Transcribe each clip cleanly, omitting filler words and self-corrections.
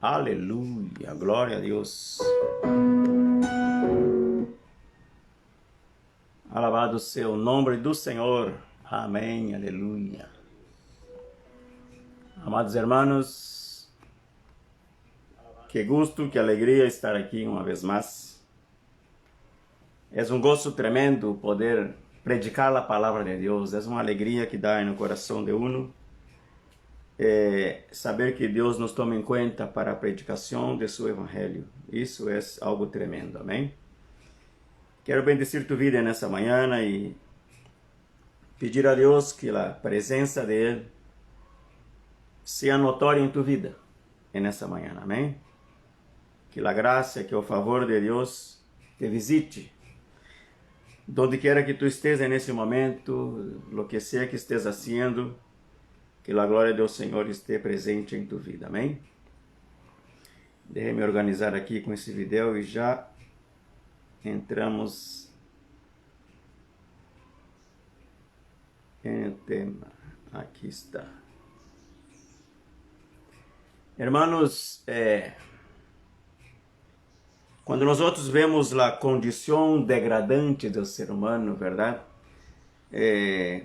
Aleluia, glória a Deus. Alabado seja o nome do Senhor. Amém, aleluia. Amados hermanos, que gusto, que alegria estar aqui uma vez mais. É um gozo tremendo poder predicar a palavra de Deus. É uma alegria que dá no coração de uno. saber que Deus nos toma em conta para a predicação de seu Evangelho. Isso é algo tremendo, amém? Quero bendecir tu vida nessa manhã e pedir a Deus que a presença de Ele seja notória em tu vida nessa manhã, amém? Que a graça, que o favor de Deus te visite. Donde quiera que tu esteja nesse momento, lo que seja que estejas haciendo, que a glória do Senhor esteja presente em tu vida, amém? Deixe-me organizar aqui com esse vídeo e já entramos em tema. Aqui está. Hermanos, quando nós outros vemos a condição degradante do ser humano, verdade?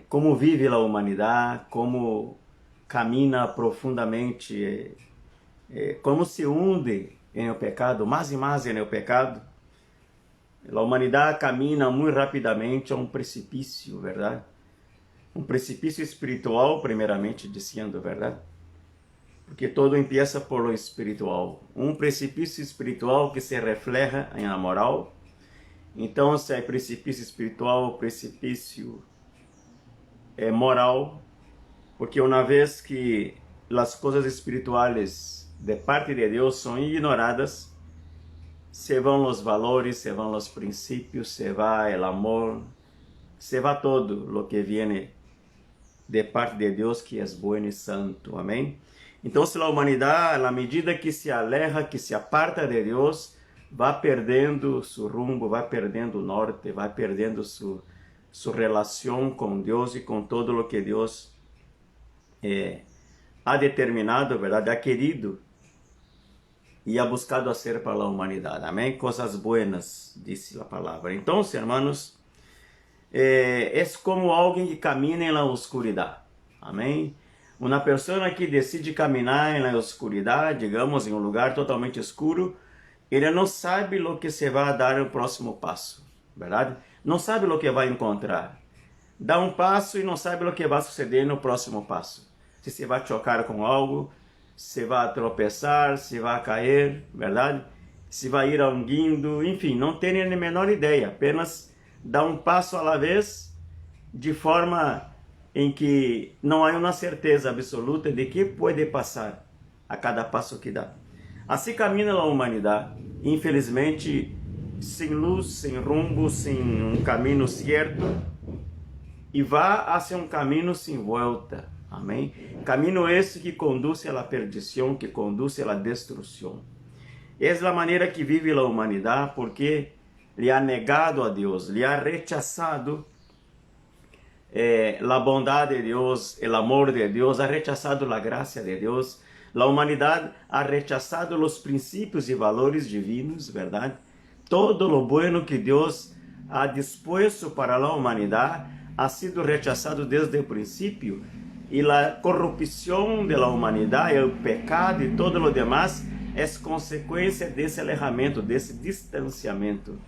Como vive a humanidade, como camina profundamente, como se hunde em o pecado, mais e mais em o pecado. A humanidade camina muito rapidamente a um precipício, verdade? Um precipício espiritual, primeiramente dizendo, verdade? Porque todo empieza por lo espiritual. Um precipício espiritual que se refleja na moral. Então, se é precipício espiritual, precipício moral, porque uma vez que as coisas espirituais de parte de Deus são ignoradas, se vão os valores, se vão os princípios, se vai o amor, se vai todo o que viene de parte de Deus, que é bom e santo, amém? Então, se a humanidade, na medida que se aleja, que se aparta de Deus, vai perdendo seu rumo, vai perdendo o norte, vai perdendo sua relação com Deus e com todo o que Deus ha determinado, verdade, ha querido e ha buscado hacer para a humanidade. Amém? Coisas buenas, disse a palavra. Então, hermanos, é como alguém que camina na oscuridade. Amém? Uma pessoa que decide caminhar na oscuridade, digamos, em um lugar totalmente escuro, ele não sabe o que se vai dar no próximo passo, verdade? Não sabe o que vai encontrar. Dá um passo e não sabe o que vai suceder no próximo passo. Se você vai chocar com algo, se vai tropeçar, se vai cair, verdade? Se vai ir a um guindo, enfim, não tem nem a menor ideia. Apenas dá um passo à vez, de forma em que não há uma certeza absoluta de que pode passar a cada passo que dá. Assim caminha a humanidade, infelizmente, sem luz, sem rumo, sem um caminho certo, e vai hacia um caminho sem volta. Amém? Caminho esse que conduz à perdição, que conduz à destruição. Essa é a maneira que vive a humanidade, porque lhe ha negado a Deus, lhe ha rechazado a bondade de Deus, o amor de Deus, ha rechazado a graça de Deus. A humanidade ha rechazado os princípios e valores divinos, verdade? Todo o bueno que Deus ha dispuesto para a humanidade ha sido rechazado desde o princípio, e a corrupção da humanidade, o pecado e todo o demás é consequência desse alejamento, desse distanciamento,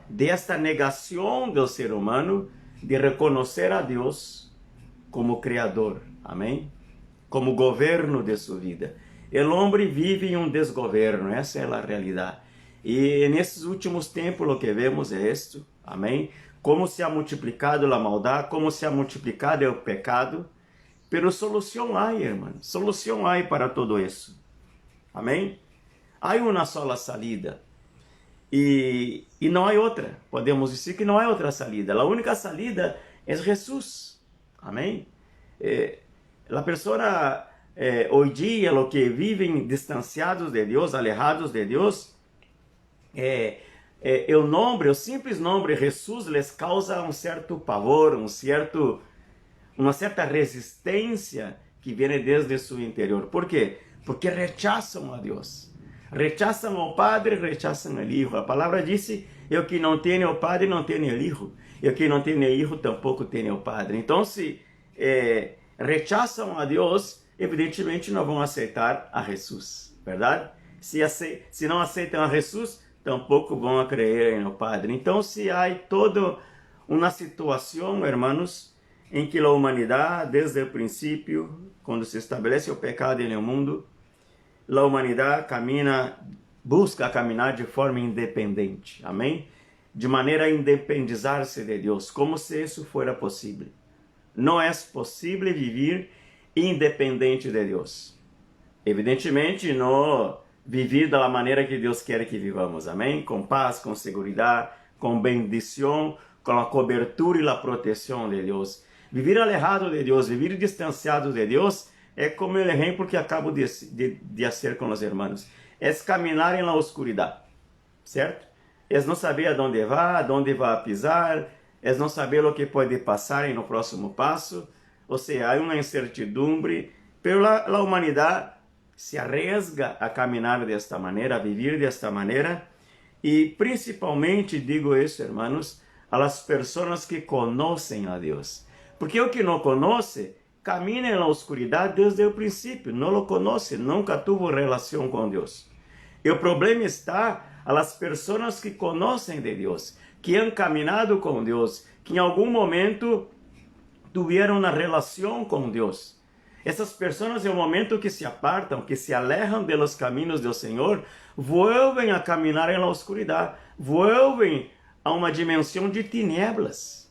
desta negação do ser humano de reconhecer a Deus como Criador, amém? Como governo de sua vida. O homem vive em um desgoverno, essa é a realidade. E nesses últimos tempos o que vemos é isto, amém? Como se ha multiplicado a maldade, como se ha multiplicado o pecado, pero solução há, irmão, solução há para todo isso, amém? Há uma sola salida, e não há outra, podemos dizer que não há outra salida, a única salida é Jesus, amém? A pessoa, hoje dia, o que vivem distanciados de Deus, alejados de Deus, o simples nome Jesus les causa um certo pavor, uma certa resistência que vem desde seu interior. Por quê? Porque rechazam a Deus, rechazam o Padre, rechazam o Hijo. A palavra disse: eu que não tenho o Padre, não tenho o Hijo. Eu que não tenho o Hijo, tampouco tenho o Padre. Então, se rechazam a Deus, evidentemente não vão aceitar a Jesus, verdade? Se não aceitam a Jesus, tampouco vão crer no Padre. Então, se há toda uma situação, hermanos, em que a humanidade, desde o princípio, quando se estabelece o pecado no mundo, a humanidade busca caminhar de forma independente, amém? De maneira a independizar-se de Deus, como se isso fosse possível. Não é possível viver independente de Deus. Evidentemente, não viver da maneira que Deus quer que vivamos, amém? Com paz, com segurança, com bendição, com a cobertura e a proteção de Deus. Viver alejado de Deus, viver distanciado de Deus, é como o exemplo que acabo de fazer com os irmãos. É caminhar em la oscuridade, certo? É não saber aonde vai pisar, é não saber o que pode passar no próximo passo. Ou seja, há uma incertidumbre, mas a humanidade se arriesga a caminhar desta maneira, a viver desta maneira, e principalmente, digo isso, irmãos, a las pessoas que conhecem a Deus. Porque o que não conhece, camina na oscuridade desde o princípio, não o conhece, nunca tuvo relação com Deus. E o problema está a las pessoas que conhecem de Deus, que han caminhado com Deus, que em algum momento tiveram uma relação com Deus. Essas pessoas, em um momento que se apartam, que se alejam de los caminhos do Senhor, voltam a caminhar na oscuridade, voltam a uma dimensão de tinieblas.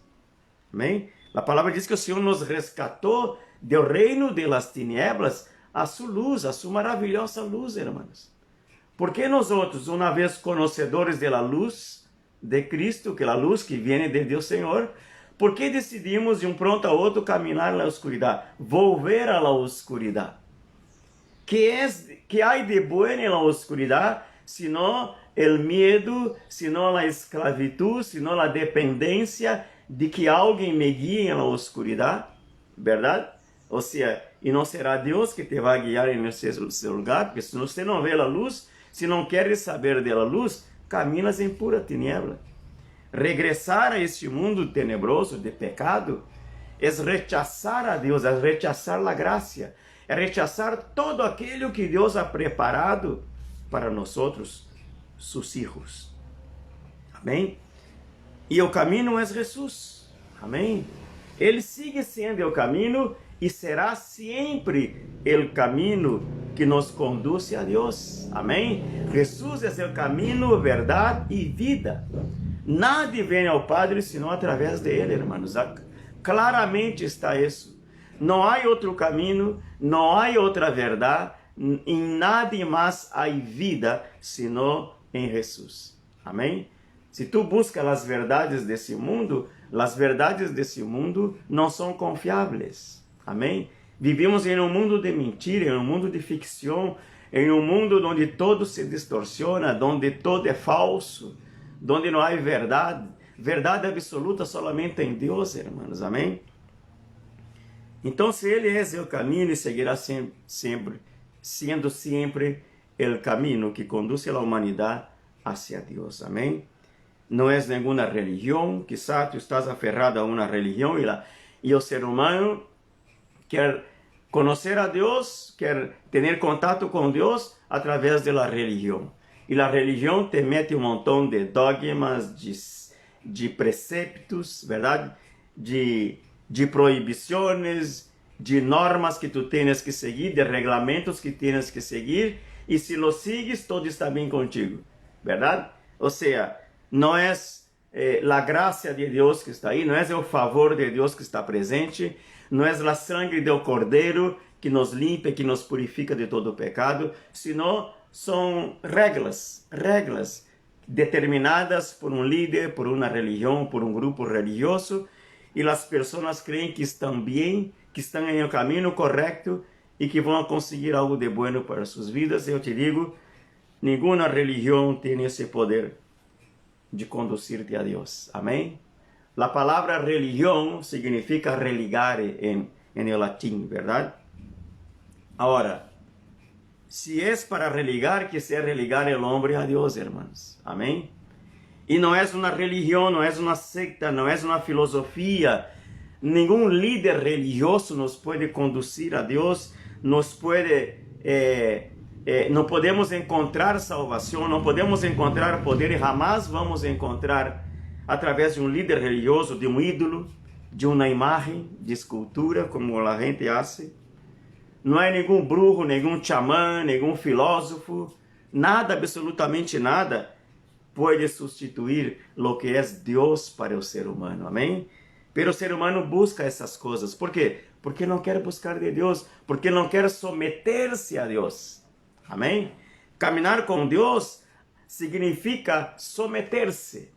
Amém? A palavra diz que o Senhor nos resgatou do reino de las tinieblas a sua luz, a sua maravilhosa luz, irmãos. Porque nós outros, uma vez conhecedores da luz de Cristo, que é a luz que vem de Deus Senhor, por que decidimos de um pronto a outro caminhar na oscuridade, volver à oscuridade? Que há de bueno na oscuridade, senão o medo, senão a esclavitud, senão a dependência de que alguém me guie na oscuridade, verdade? Ou seja, e não será Deus que te vai guiar nesse lugar, porque se você não vê a luz, se não queres saber da luz, caminas em pura tiniebla. Regressar a este mundo tenebroso de pecado é rechazar a Deus, é rechazar a graça, é rechazar todo aquilo que Deus ha preparado para nós, seus filhos. Amém? E o caminho é Jesus. Amém? Ele sigue sendo o caminho e será sempre o caminho que nos conduz a Deus. Amém? Jesus é o caminho, verdade e vida. Nada vem ao Padre senão através dele, irmãos. Claramente está isso. Não há outro caminho, não há outra verdade, em nada mais há vida senão em Jesus. Amém? Se tu buscas as verdades desse mundo, as verdades desse mundo não são confiáveis. Amém? Vivemos em um mundo de mentira, em um mundo de ficção, em um mundo onde todo se distorciona, onde todo é falso, onde não há verdade. Verdade absoluta somente em Deus, irmãos. Amém? Então, se Ele é o caminho, e seguirá sempre, sendo sempre o caminho que conduz a humanidade hacia Deus. Amém? Não é nenhuma religião, quizás tu estás aferrado a uma religião e o ser humano quer conhecer a Deus, quer ter contato com Deus através da religião. E a religião te mete um montão de dogmas, de preceptos, verdade? De proibições, de normas que tu tens que seguir, de regulamentos que tens que seguir, e se los sigues, todo está bem contigo, verdade? Ou seja, não é a graça de Deus que está aí, não é o favor de Deus que está presente, não é a sangue do Cordeiro que nos limpa, que nos purifica de todo o pecado, senão são regras determinadas por um líder, por uma religião, por um grupo religioso, e as pessoas creem que estão bem, que estão em um caminho correto e que vão conseguir algo de bueno para suas vidas. Eu te digo, nenhuma religião tem esse poder de conduzir-te a Deus. Amém? A palavra religião significa religar em latim, verdade? Agora, se é para religar, que seja religar o homem a Deus, irmãos. Amém? E não é uma religião, não é uma secta, não é uma filosofia. Nenhum líder religioso nos pode conduzir a Deus, nos pode... não podemos encontrar salvação, não podemos encontrar poder e jamais vamos encontrar através de um líder religioso, de um ídolo, de uma imagem de escultura, como a gente hace. Não é nenhum brujo, nenhum chamã, nenhum filósofo, nada, absolutamente nada, pode substituir o que é Deus para o ser humano, amém? Pero o ser humano busca essas coisas, por quê? Porque não quer buscar de Deus, porque não quer someter-se a Deus, amém? Caminhar com Deus significa someter-se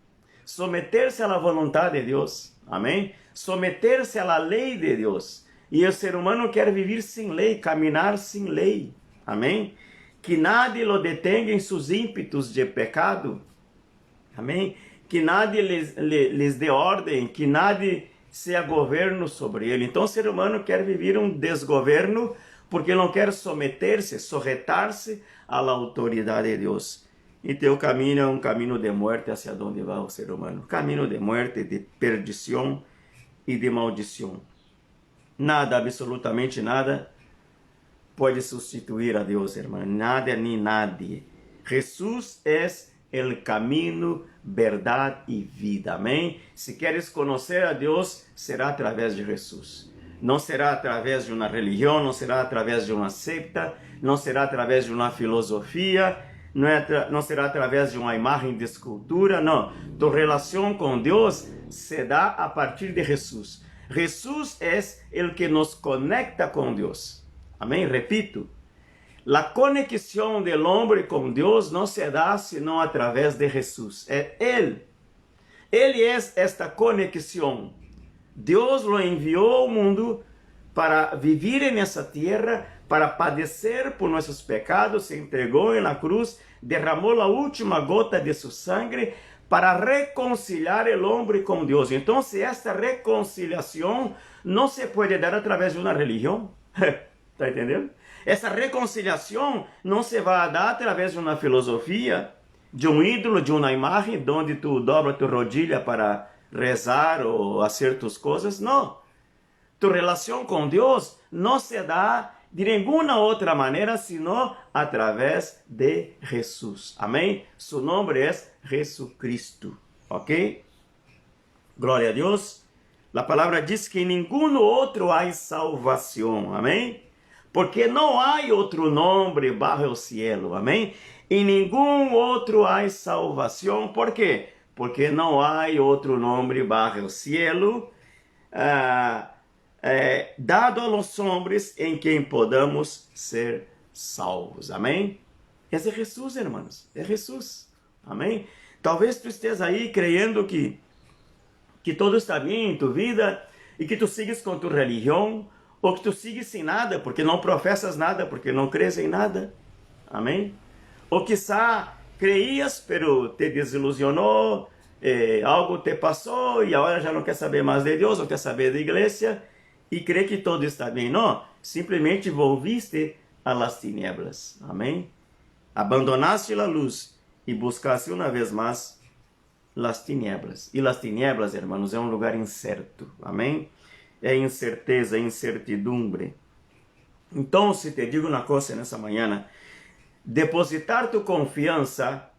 à vontade de Deus, amém? Someter-se à lei de Deus. E o ser humano quer viver sem lei, caminhar sem lei, amém? Que nadie lo detenga em seus ímpetos de pecado, amém? Que nadie lhes dê ordem, que nadie seja governo sobre ele. Então o ser humano quer viver um desgoverno porque não quer someter-se, sujeitar-se à autoridade de Deus. Então o caminho é um caminho de morte hacia onde vai o ser humano. Caminho de morte, de perdição e de maldição. Nada, absolutamente nada, pode substituir a Deus, irmão. Nada nem nadie. Jesus é o caminho, verdade e vida. Amém? Se queres conhecer a Deus, será através de Jesus. Não será através de uma religião, não será através de uma secta, não será através de uma filosofia, não será através de uma imagem de escultura, não. Tu relação com Deus se dá a partir de Jesus. Jesus é o que nos conecta com Deus. Amém? Repito, a conexão do homem com Deus não se dá senão através de Jesus. É Ele. Ele é esta conexão. Deus lo enviou ao mundo para viver nessa terra, para padecer por nossos pecados, se entregou na cruz, derramou a última gota de seu sangue para reconciliar o homem com Deus. Então, se esta reconciliação não se pode dar através de uma religião, está entendendo? Essa reconciliação não se vai dar através de uma filosofia, de um ídolo, de uma imagem, onde tu dobra tua rodilha para rezar ou fazer tuas coisas. Não. Tu relação com Deus não se dá de nenhuma outra maneira, senão através de Jesus. Amém? Su nome é Jesucristo. Ok? Glória a Deus. A palavra diz que em nenhum outro há salvação. Amém? Porque não há outro nome bajo o cielo. Amém? Em nenhum outro há salvação. Por quê? Porque não há outro nome bajo o cielo dado a los hombres em quem podamos ser salvos. Amém? Esse é Jesus, irmãos. É Jesus. Amém? Talvez tu estejas aí crendo que tudo está bem em tua vida e que tu sigues com tua religião ou que tu sigues sem nada porque não professas nada, porque não crees em nada. Amém? Ou quizá creias, pero te desilusionou, algo te passou e agora já não quer saber mais de Deus, não quer saber da igreja e crê que tudo está bem. Não, simplesmente volviste a las tinieblas. Amém? Abandonaste a luz e buscaste uma vez mais las tinieblas. E las tinieblas, irmãos, é um lugar incerto. Amém? É incerteza, incertidumbre. Então, se te digo uma coisa nessa manhã, depositar tu confiança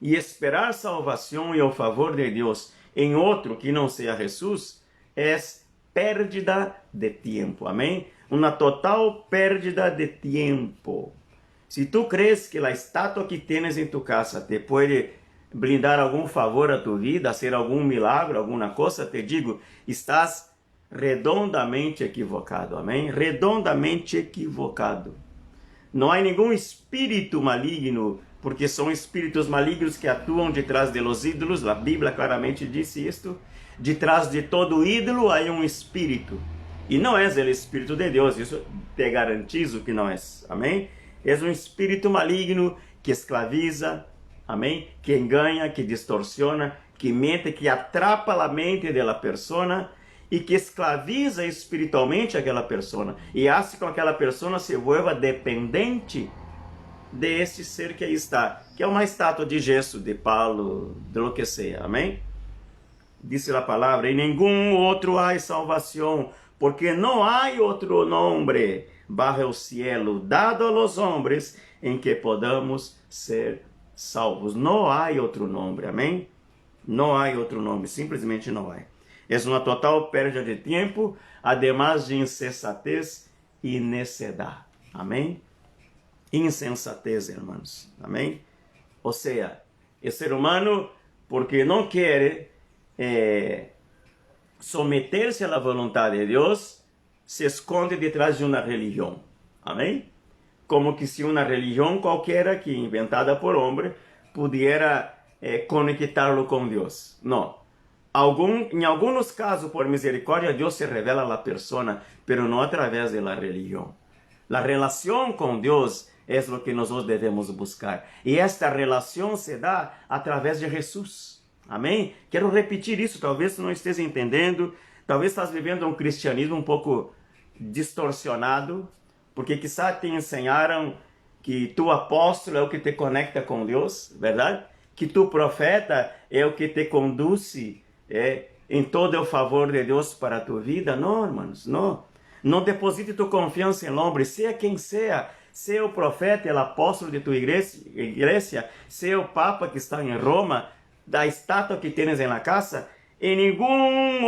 e esperar salvação e o favor de Deus em outro que não seja Jesus é pérdida de tempo, amém? Uma total pérdida de tempo. Se tu crees que a estátua que tens em tu casa te pode brindar algum favor a tu vida, hacer algum milagre, alguma coisa, te digo, estás redondamente equivocado, amém? Redondamente equivocado. Não há nenhum espírito maligno, porque são espíritos malignos que atuam detrás de los ídolos, a Bíblia claramente disse isto. Detrás de todo ídolo há um espírito. E não é o espírito de Deus, isso te garantizo que não é. Amém? É um espírito maligno que escraviza, amém? Que engana, que distorciona, que mente, que atrapa a mente da pessoa e que escraviza espiritualmente aquela pessoa e faz com que aquela pessoa se vuelva dependente desse ser que aí está, que é uma estátua de gesso, de palo, de lo que seja. Amém? Dice a palavra, em nenhum outro há salvação, porque não há outro nome bajo o cielo dado a los hombres em que podamos ser salvos. Não há outro nome, amém? Não há outro nome, simplesmente não há. É uma total perda de tempo, además de insensatez e necedade. Amém? Insensatez, irmãos. Amém? Ou seja, o ser humano, porque não quer someter-se à vontade de Deus, se esconde detrás de uma religião. Amém? Como que se uma religião qualquer aqui, inventada por homem, pudiera conectá-lo com Deus. Não. Em alguns casos, por misericórdia, Deus se revela à pessoa, mas não através da religião. A relação com Deus é o que nós devemos buscar. E esta relação se dá através de Jesus. Amém? Quero repetir isso, talvez tu não esteja entendendo, talvez estás vivendo um cristianismo um pouco distorcionado, porque quizá te ensinaram que tu apóstolo é o que te conecta com Deus, verdade? Que tu profeta é o que te conduz em todo o favor de Deus para a tua vida. Não, irmãos, não. Não deposite tua confiança em homem, seja quem seja o profeta, o apóstolo de tua igreja, seja o papa que está em Roma, da estátua que tens em la casa, em nenhum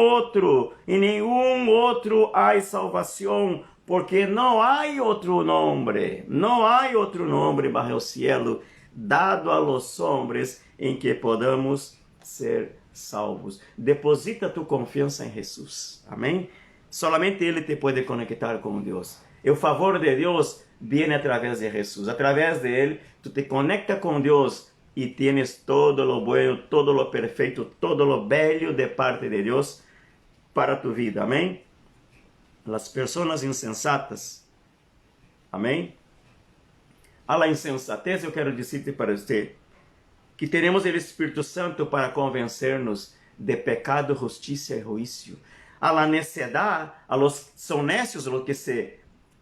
outro há salvação, porque não há outro nome bajo o cielo dado a los hombres em que podamos ser salvos. Deposita tu confiança em Jesus. Amém? Solamente Ele te pode conectar com Deus. E o favor de Deus vem através de Jesus. Através de Ele, tu te conecta com Deus e tienes todo lo bueno, todo lo perfeito, todo lo bello de parte de Deus para tu vida. Amém? As pessoas insensatas. Amém? A la insensatez, eu quero dizer para você que teremos o Espírito Santo para convencer-nos de pecado, justiça e juízo. A la necedad, são necios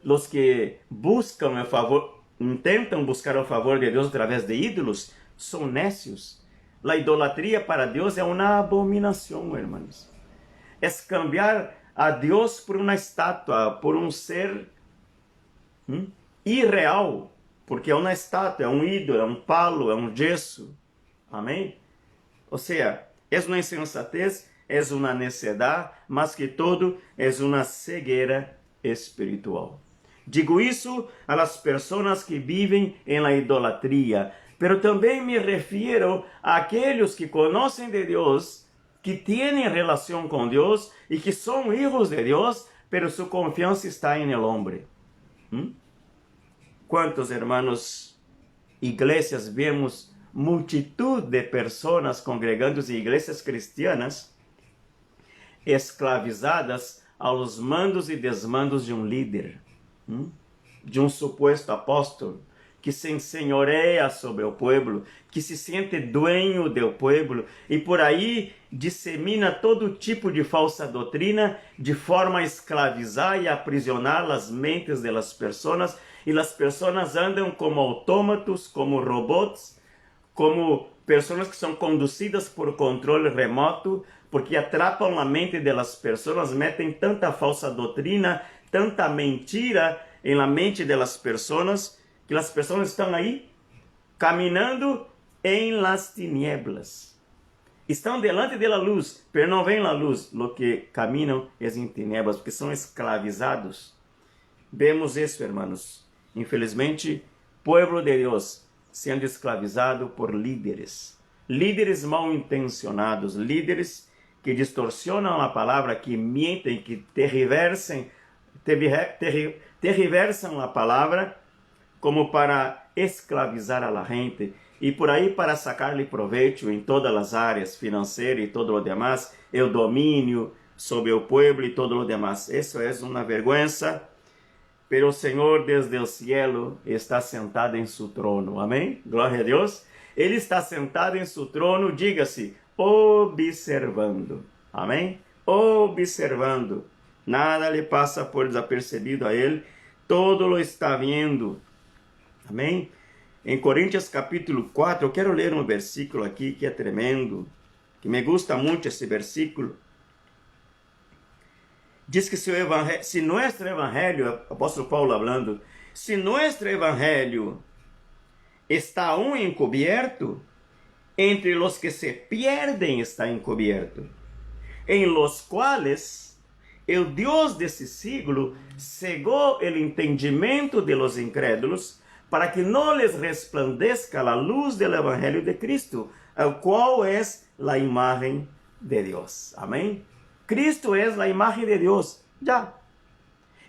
los que buscam o favor, intentam buscar o favor de Deus através de ídolos, são necios. A idolatria para Deus é uma abominação, irmãos. É cambiar a Deus por uma estátua, por um ser irreal, porque é uma estátua, é um ídolo, é um palo, é um gesso. Amém? Ou seja, é uma insensatez, é uma necedade, mas que todo é uma cegueira espiritual. Digo isso a las pessoas que vivem em la idolatria, pero também me refiro a aqueles que conhecem de Deus, que têm relação com Deus e que são hijos de Deus, pero sua confiança está em el hombre. Quantos hermanos, igrejas, vemos multitud de pessoas congregando-se em igrejas cristianas, esclavizadas aos mandos e desmandos de um líder, de um suposto apóstolo, que se ensenhoreia sobre o povo, que se sente dueño do povo e por aí dissemina todo tipo de falsa doutrina de forma a esclavizar e aprisionar as mentes das pessoas, e as pessoas andam como autômatos, como robôs, como pessoas que são conduzidas por controle remoto, porque atrapam a mente das pessoas, metem tanta falsa doutrina, tanta mentira em la mente das pessoas, que as pessoas estão aí caminhando em las tinieblas. Estão delante da luz, pero não vem a luz, lo que caminham é em tinieblas, porque são escravizados. Vemos isso, irmãos. Infelizmente, povo de Deus sendo escravizado por líderes mal intencionados, líderes que distorcionam a palavra, que mentem, que tergiversam a palavra como para escravizar a la gente e por aí para sacar-lhe proveito em todas as áreas financeiras e todo o demás, o domínio sobre o povo e todo o demás. Isso é uma vergonha, pero o Senhor desde o cielo está sentado em seu trono. Amém? Glória a Deus. Ele está sentado em seu trono, diga-se, observando. Amém? Observando. Nada lhe passa por desapercebido a ele, todo lo está vendo. Amém? Em Coríntios capítulo 4, eu quero ler um versículo aqui que é tremendo, que me gusta muito esse versículo. Diz que se nosso evangelho, apóstolo Paulo falando, se nosso evangelho está aún encubierto, entre os que se pierden está encubierto. en los cuales el Dios de ese siglo cegó el entendimiento de los incrédulos, para que no les resplandezca la luz del Evangelio de Cristo, el cual es la imagen de Dios. Amém? Cristo é a imagem de Deus. Já.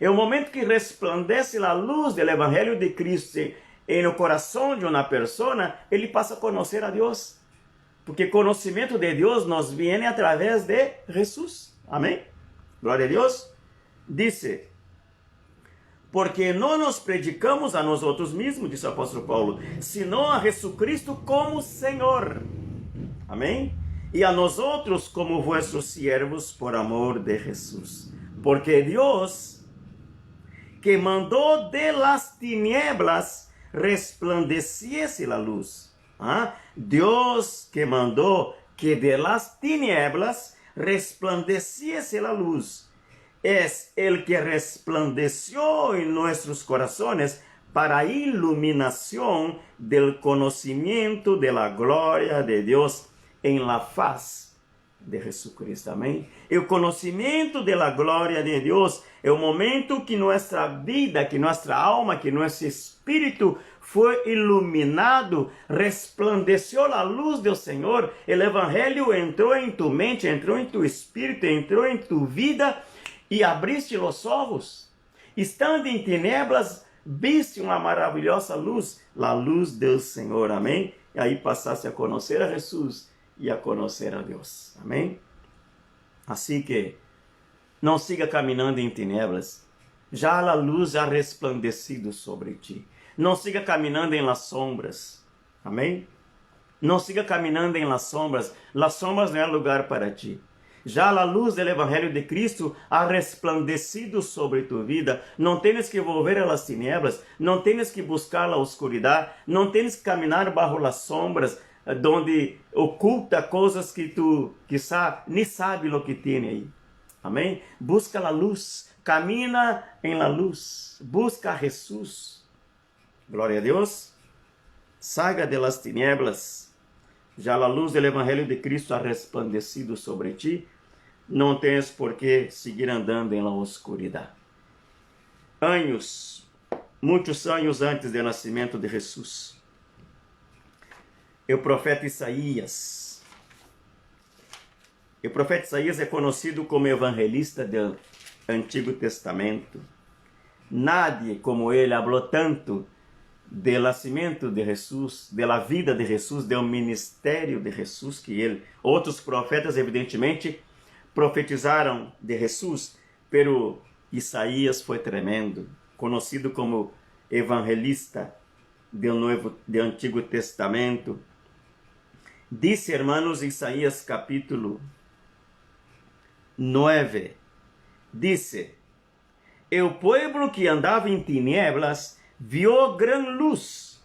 É o momento que resplandece a luz do Evangelho de Cristo no coração de uma pessoa, ele passa a conhecer a Deus. Porque conhecimento de Deus nos vem através de Jesus. Amém? Glória a Deus. Dice: porque não nos predicamos a nós outros mesmos, disse o apóstolo Paulo, senão a Jesucristo como Senhor. Amém? E a nós outros como vossos siervos por amor de Jesus. Porque Deus, que mandou de las tinieblas resplandeciese a luz. Deus que mandou que de las tinieblas resplandeciese a luz. Es el que resplandeció en nuestros corazones para iluminación del conocimiento de la gloria de Dios en la faz de Jesucristo. Amém? E o conhecimento da glória de Deus é o momento que nossa vida, que nossa alma, que nosso espírito foi iluminado, resplandeceu a luz do Senhor, o Evangelho entrou em tu mente, entrou em tu espírito, entrou em tu vida, e abriste os olhos, estando em tinieblas, viste uma maravilhosa luz, a luz do Senhor, amém? E aí passaste a conhecer a Jesus e a conhecer a Deus, amém? Assim que não siga caminhando em tinieblas, já a luz ha resplandecido sobre ti. Não siga caminhando em las sombras, amém? Não siga caminhando em las sombras não é lugar para ti. Já a luz do Evangelho de Cristo ha resplandecido sobre tu vida. Não tens que volver a las tinieblas, não tens que buscar a oscuridade, não tens que caminhar bajo las sombras, donde oculta coisas que tu quizá nem sabe o que tem aí. Amém? Busca a luz, camina em la luz, busca a Jesus. Glória a Deus. Saga de las tinieblas. Já a luz do Evangelho de Cristo ha resplandecido sobre ti. Não tens por que seguir andando em la oscuridade. Muitos anos antes do nascimento de Jesus, o profeta Isaías. O profeta Isaías é conhecido como evangelista do Antigo Testamento. Nadie como ele falou tanto do nascimento de Jesus, da vida de Jesus, do ministério de Jesus que ele. Outros profetas, evidentemente, profetizaram de Jesus, pero Isaías foi tremendo, conhecido como evangelista do Antigo Testamento. Dice, hermanos, Isaías capítulo 9, dice: el pueblo que andava em tinieblas vio gran luz,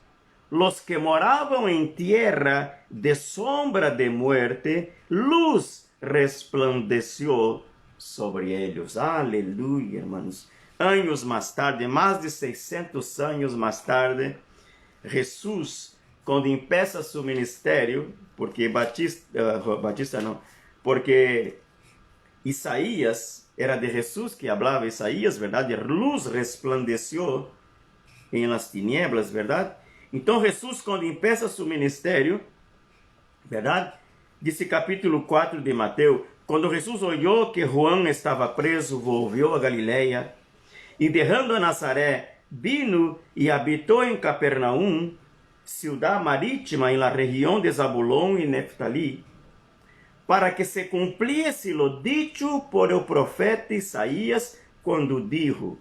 los que moravam em tierra de sombra de muerte, luz resplandeció sobre ellos. Aleluia, hermanos. Anos mais tarde, mais de 600 anos mais tarde, Jesus, quando empieza seu ministério, porque porque Isaías era de Jesus que falava, Isaías, verdade? Luz resplandeció em las tinieblas, verdade? Então Jesus, quando empieza seu ministério, verdade? Disse capítulo 4 de Mateus, quando Jesus olhou que João estava preso, volviu a Galileia, e derrando a Nazaré, vino e habitou em Capernaum, ciudad marítima en la región de Zabulón y Neftalí, para que se cumpliese lo dicho por el profeta Isaías cuando dijo,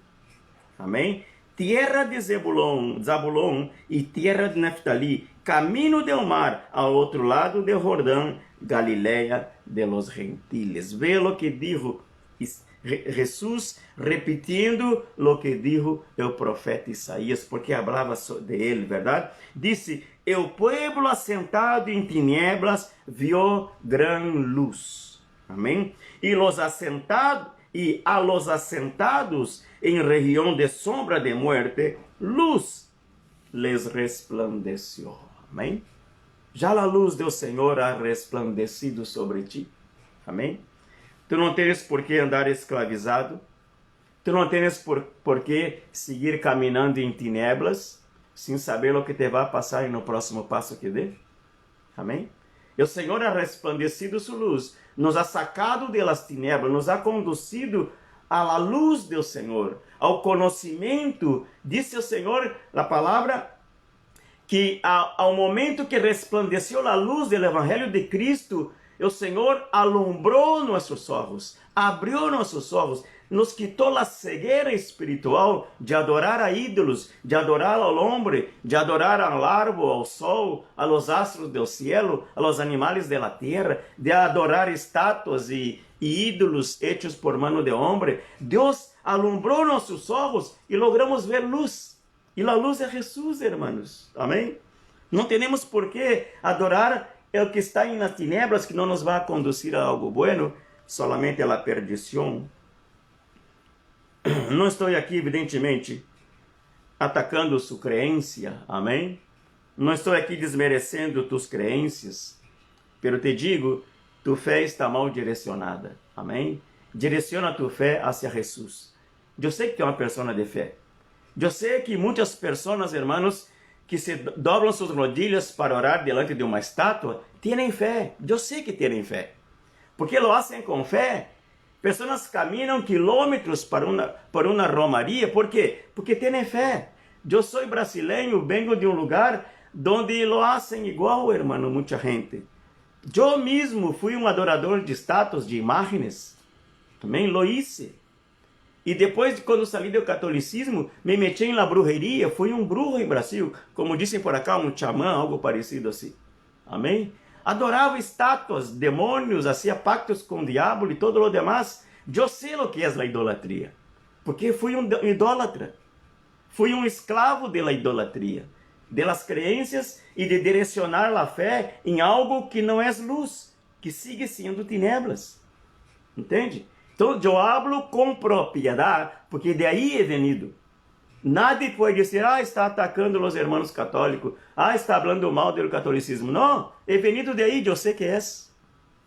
amém? Tierra de Zabulón y tierra de Neftalí, camino del mar, ao outro lado del Jordão, Galileia de los gentiles. Vê lo que dijo Jesus, repetindo lo que dijo el profeta Isaías, porque hablaba de ele, verdade? Disse: el pueblo assentado em tinieblas vio gran luz. Amém? E a los assentados em região de sombra de muerte, luz les resplandeció. Amém? Já a luz do Senhor ha resplandecido sobre ti. Amém? Tu não tens por que andar escravizado. Tu não tens por que seguir caminhando em tinieblas, sem saber o que te vai passar no próximo passo que dê. Amém? E o Senhor ha resplandecido sua luz, nos ha sacado das tinieblas, nos ha conduzido à luz do Senhor, ao conhecimento. Disse o Senhor, a palavra, que ao momento que resplandeceu a luz do Evangelho de Cristo, o Senhor alumbrou nossos olhos, abriu nossos olhos, nos quitou a cegueira espiritual de adorar a ídolos, de adorar ao homem, de adorar ao árbol, ao sol, a los astros do cielo, a los animales de la tierra, de adorar estátuas e ídolos hechos por mano de homem. Deus alumbrou nossos olhos e logramos ver luz. E a luz é Jesus, hermanos. Amém? Não temos por que adorar o que está nas tinieblas, que não nos vai conduzir a algo bueno, solamente a la perdição. Não estou aqui, evidentemente, atacando sua crença, amém? Não estou aqui desmerecendo tuas crenças, pero te digo, tu fé está mal direcionada, amém? Direciona tu fé hacia Jesus. Eu sei que tu é uma pessoa de fé. Eu sei que muitas pessoas, hermanos, que se dobram suas rodilhas para orar delante de uma estátua, têm fé. Eu sei que têm fé. Porque lo hacen com fé. Pessoas caminham quilômetros por uma romaria. ¿Por quê? Porque têm fé. Eu sou brasileiro, vengo de um lugar onde lo hacen igual, hermano, muita gente. Eu mesmo fui um adorador de estátuas, de imagens. Também lo hice. E depois, quando saí do catolicismo, me meti na brujeria. Fui um bruxo em Brasil. Como dizem por acá, um xamã, algo parecido assim. Amém? Adorava estátuas, demônios, hacía pactos com o diabo e todo o demás. Eu sei o que é a idolatria, porque fui um idólatra. Fui um escravo da idolatria, das crenças e de direcionar a fé em algo que não é luz, que sigue sendo tinieblas. Entende? Então, eu hablo com propriedade, porque de aí é venido. Nadie pode dizer, está atacando os irmãos católicos, está falando mal do catolicismo. Não, é venido de aí, eu sei que é.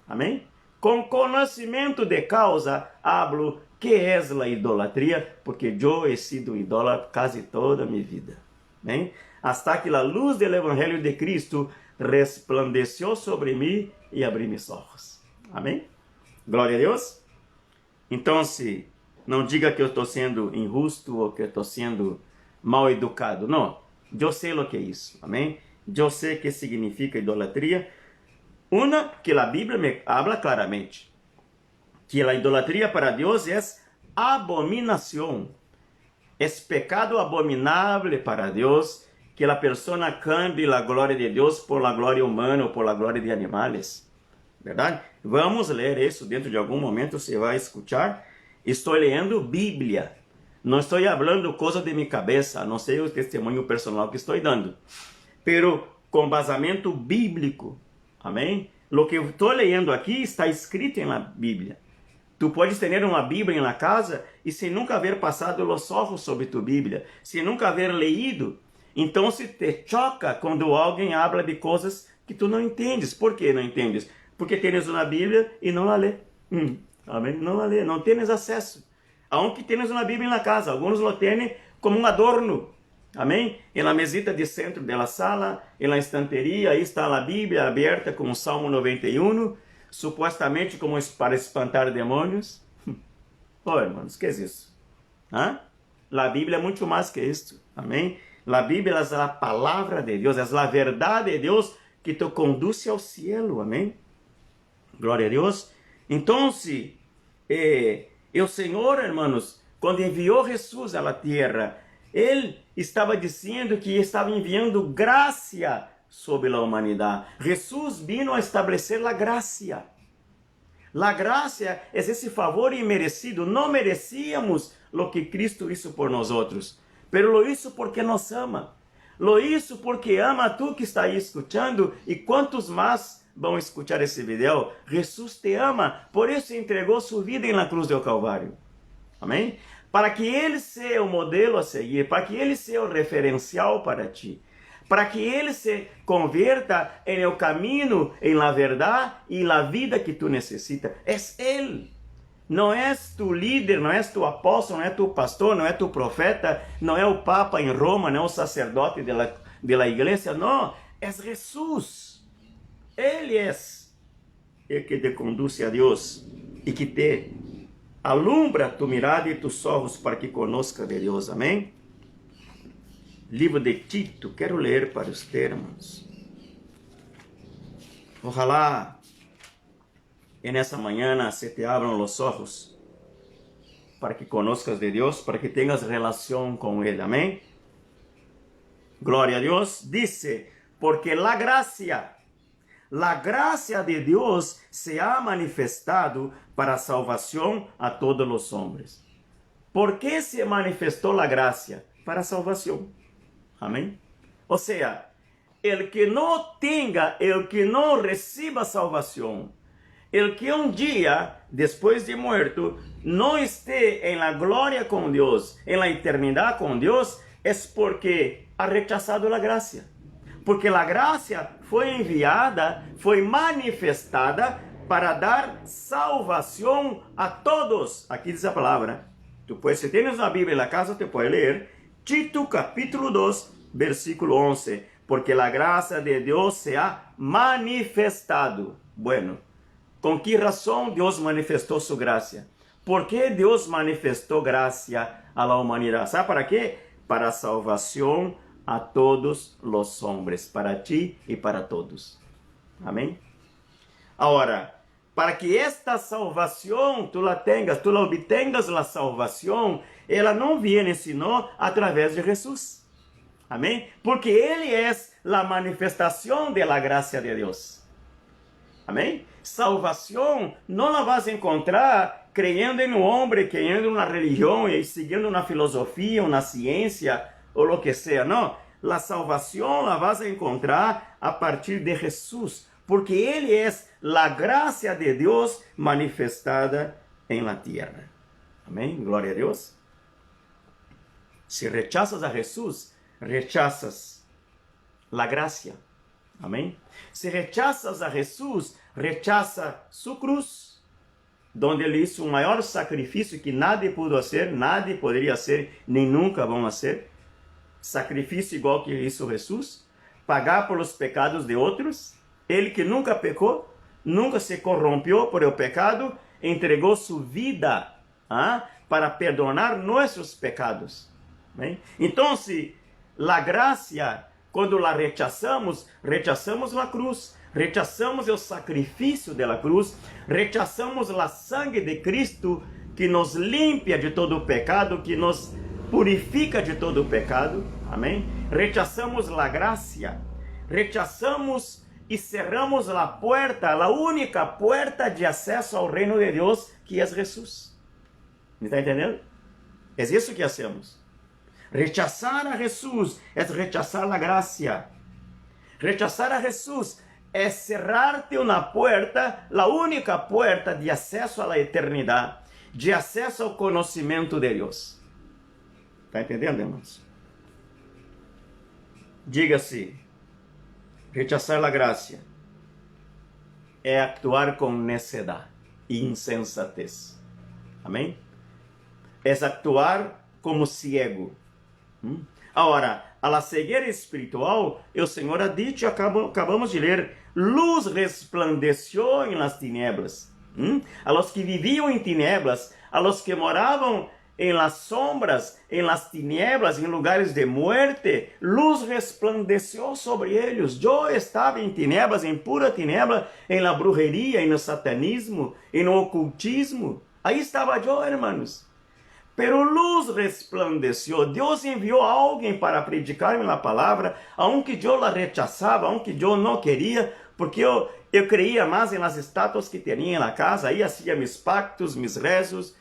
Amém? Com conhecimento de causa, hablo que é a idolatria, porque eu he sido idólatra quase toda a minha vida. Amém? Hasta que a luz do Evangelho de Cristo resplandeceu sobre mim e abriu meus olhos. Amém? Glória a Deus. Então, se não diga que eu estou sendo injusto ou que eu estou sendo mal educado. Não. Eu sei o que é isso. Amém? Eu sei o que significa idolatria. Uma, que a Bíblia me habla claramente. Que a idolatria para Deus é abominação. É pecado abominável para Deus que a pessoa cambie a glória de Deus por la glória humana ou por la glória de animais. Verdade? Vamos ler isso dentro de algum momento, você vai escutar. Estou lendo Bíblia. Não estou falando coisa de minha cabeça, não sei o testemunho personal que estou dando. Pero com basamento bíblico. Amém? O que eu estou lendo aqui está escrito na Bíblia. Tu podes ter uma Bíblia na casa e sem nunca haver passado os olhos sobre tu Bíblia, sem nunca haver leído. Então se te choca quando alguém habla de coisas que tu não entendes. Por que não entendes? Porque tens uma Bíblia e não a lê. Amém? Não a lê, não tens acesso. Aunque tens uma Bíblia na casa, alguns lo têm como um adorno. Amém? E na mesita de centro da sala, e na estanteria, aí está a Bíblia aberta com o Salmo 91, supostamente como para espantar demônios. Irmãos, que é isso? A Bíblia é muito mais que isto. Amém? A Bíblia é a palavra de Deus, é a verdade de Deus que te conduz ao cielo. Amém? Glória a Deus. Então, o Senhor, hermanos, quando enviou Jesus à terra, Ele estava dizendo que estava enviando graça sobre a humanidade. Jesus vino a estabelecer a graça. A graça é esse favor imerecido. Não merecíamos o que Cristo hizo por nós outros, pero lo hizo porque nos ama. Lo hizo porque ama a tu que está aí escutando e quantos mais vão escutar esse vídeo. Jesus te ama, por isso entregou sua vida na cruz do Calvário. Amém? Para que Ele seja o modelo a seguir, para que Ele seja o referencial para ti, para que Ele se converta em o caminho, em la verdade e na vida que tu necessitas. É Ele. Não és tu líder, não és tu apóstolo, não é tu pastor, não é tu profeta, não é o Papa em Roma, não é o sacerdote de la igreja, não, é Jesus. Ele é o que te conduz a Deus e que te alumbra tu mirada e tus olhos para que conozca de Deus. Amém? Livro de Tito, quero ler para os termos. Ojalá en essa manhã se te abram os olhos para que conozcas de Deus, para que tenhas relação com Ele. Amém? Glória a Deus. Dice, porque la gracia de Deus se ha manifestado para salvação a todos os homens. ¿Por qué se manifestou la gracia? Para salvação. Amém? Ou seja, el que não tenha, el que não reciba salvação, el que um dia, depois de muerto, não esteja em la glória com Deus, em la eternidade com Deus, é porque ha rechazado la gracia. Porque a graça foi enviada, foi manifestada para dar salvação a todos. Aqui diz a palavra. Tu puedes, se tienes uma Bíblia na casa, te pode ler. Tito capítulo 2, versículo 11. Porque a graça de Deus se ha manifestado. Bueno, com que razão Deus manifestou sua graça? ¿Por que Deus manifestou graça à humanidade? ¿Sabe para quê? Para a salvação a todos los hombres, para ti y para todos. Amém? Agora, para que esta salvação tu la tengas, tu la obtengas la salvação, ela não viene senão através de Jesus. Amém? Porque Ele é a manifestação de la graça de Deus. Amém? Salvação não la vas a encontrar creyendo em um homem, creyendo em uma religião e seguindo uma filosofia, uma ciência, ou lo que sea, não. A salvação la vas a encontrar a partir de Jesus, porque Ele é a graça de Deus manifestada em la tierra. Amém? Glória a Deus. Se rechazas a Jesus, rechazas la gracia. Amém? Se rechazas a Jesus, rechaza su cruz, donde Ele hizo um maior sacrifício que nadie pudo hacer, nadie poderia hacer, nem nunca vão hacer. Sacrifício igual que hizo Jesus, pagar por os pecados de outros. Ele que nunca pecou, nunca se corrompeu por el pecado, entregou sua vida para perdonar nossos pecados. Bem? Então, a graça, quando la rechazamos, rechazamos a cruz, rechazamos o sacrifício da cruz, rechazamos a sangue de Cristo que nos limpia de todo o pecado, que nos purifica de todo o pecado. Amém? Rechazamos a graça, rechazamos e cerramos a porta, a única porta de acesso ao reino de Deus, que é Jesus. Me está entendendo? É isso que hacemos. Rechazar a Jesus é rechazar a graça. Rechazar a Jesus é cerrar-te uma porta, a única porta de acesso à eternidade, de acesso ao conhecimento de Deus. Está entendendo, irmãos? Diga-se, rechazar a graça é actuar com necedade e insensatez. Amém? É actuar como ciego. Agora, a la cegueira espiritual, o Senhor ha dicho, acabamos de ler, luz resplandeció en las tinieblas. A los que viviam em tinieblas, a los que moravam em las sombras, em las tinieblas, em lugares de muerte, luz resplandeció sobre eles. Eu estava em tinieblas, em pura tiniebla, em la brujeria, em no satanismo, em no ocultismo. Aí estava eu, hermanos. Pero luz resplandeció. Deus enviou alguém para predicar a palavra, aunque eu la rechazava, aunque eu não queria, porque eu creía mais em las estátuas que tinha na casa, aí hacía mis pactos, mis rezos,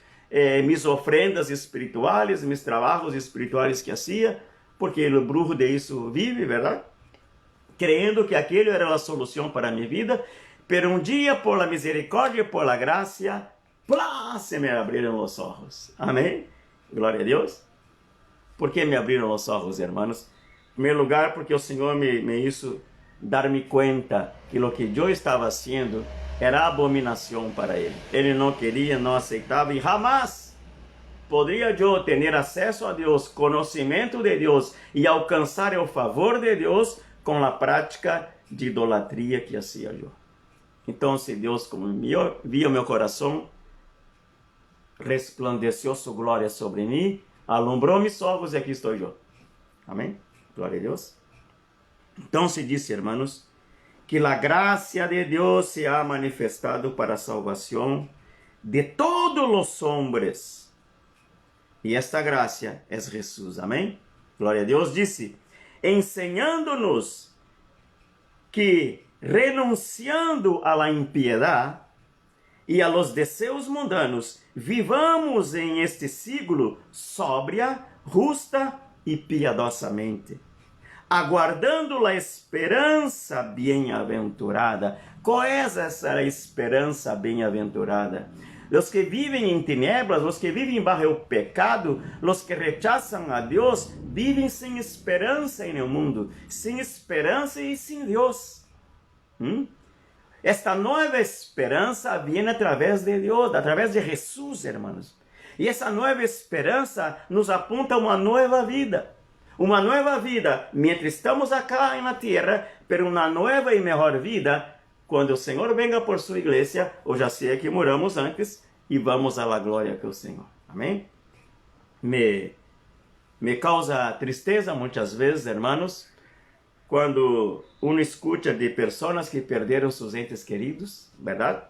mis ofrendas espirituais, mis trabalhos espirituais que hacía, porque o brujo de isso vive, verdade? Creyendo que aquilo era a solução para minha vida, pero um dia, por la misericórdia e por la gracia, ¡plá! Se me abriram os olhos. Amém? Glória a Deus. ¿Por que me abriram os olhos, hermanos? Em primeiro lugar, porque o Senhor me hizo dar-me conta que o que eu estava fazendo era abominação para ele. Ele não queria, não aceitava e jamais poderia eu ter acesso a Deus, conhecimento de Deus e alcançar o favor de Deus com a prática de idolatria que hacía eu. Então, se Deus, como via meu coração, resplandeceu sua glória sobre mim, alumbrou meus olhos e aqui estou eu. Amém? Glória a Deus. Então se diz, hermanos, que a graça de Deus se ha manifestado para a salvação de todos os homens. E esta graça é Jesus. Amém? Glória a Deus. Disse, ensinando-nos que, renunciando a la impiedade e a los desejos mundanos, vivamos em este siglo sóbria, justa e piadosamente, aguardando a esperança bem-aventurada. Qual é essa esperança bem-aventurada? Os que vivem em tinieblas, os que vivem bajo o pecado, os que rechazam a Deus, vivem sem esperança no mundo, sem esperança e sem Deus. Esta nova esperança vem através de Deus, através de Jesus, hermanos. E essa nova esperança nos aponta a uma nova vida. Uma nova vida, mientras estamos acá na terra, pero uma nova e melhor vida, quando o Senhor venga por sua igreja, ou já sei que moramos antes, e vamos à glória com o Senhor. Amém? Me causa tristeza muitas vezes, hermanos, quando uno escuta de pessoas que perderam seus entes queridos, verdade?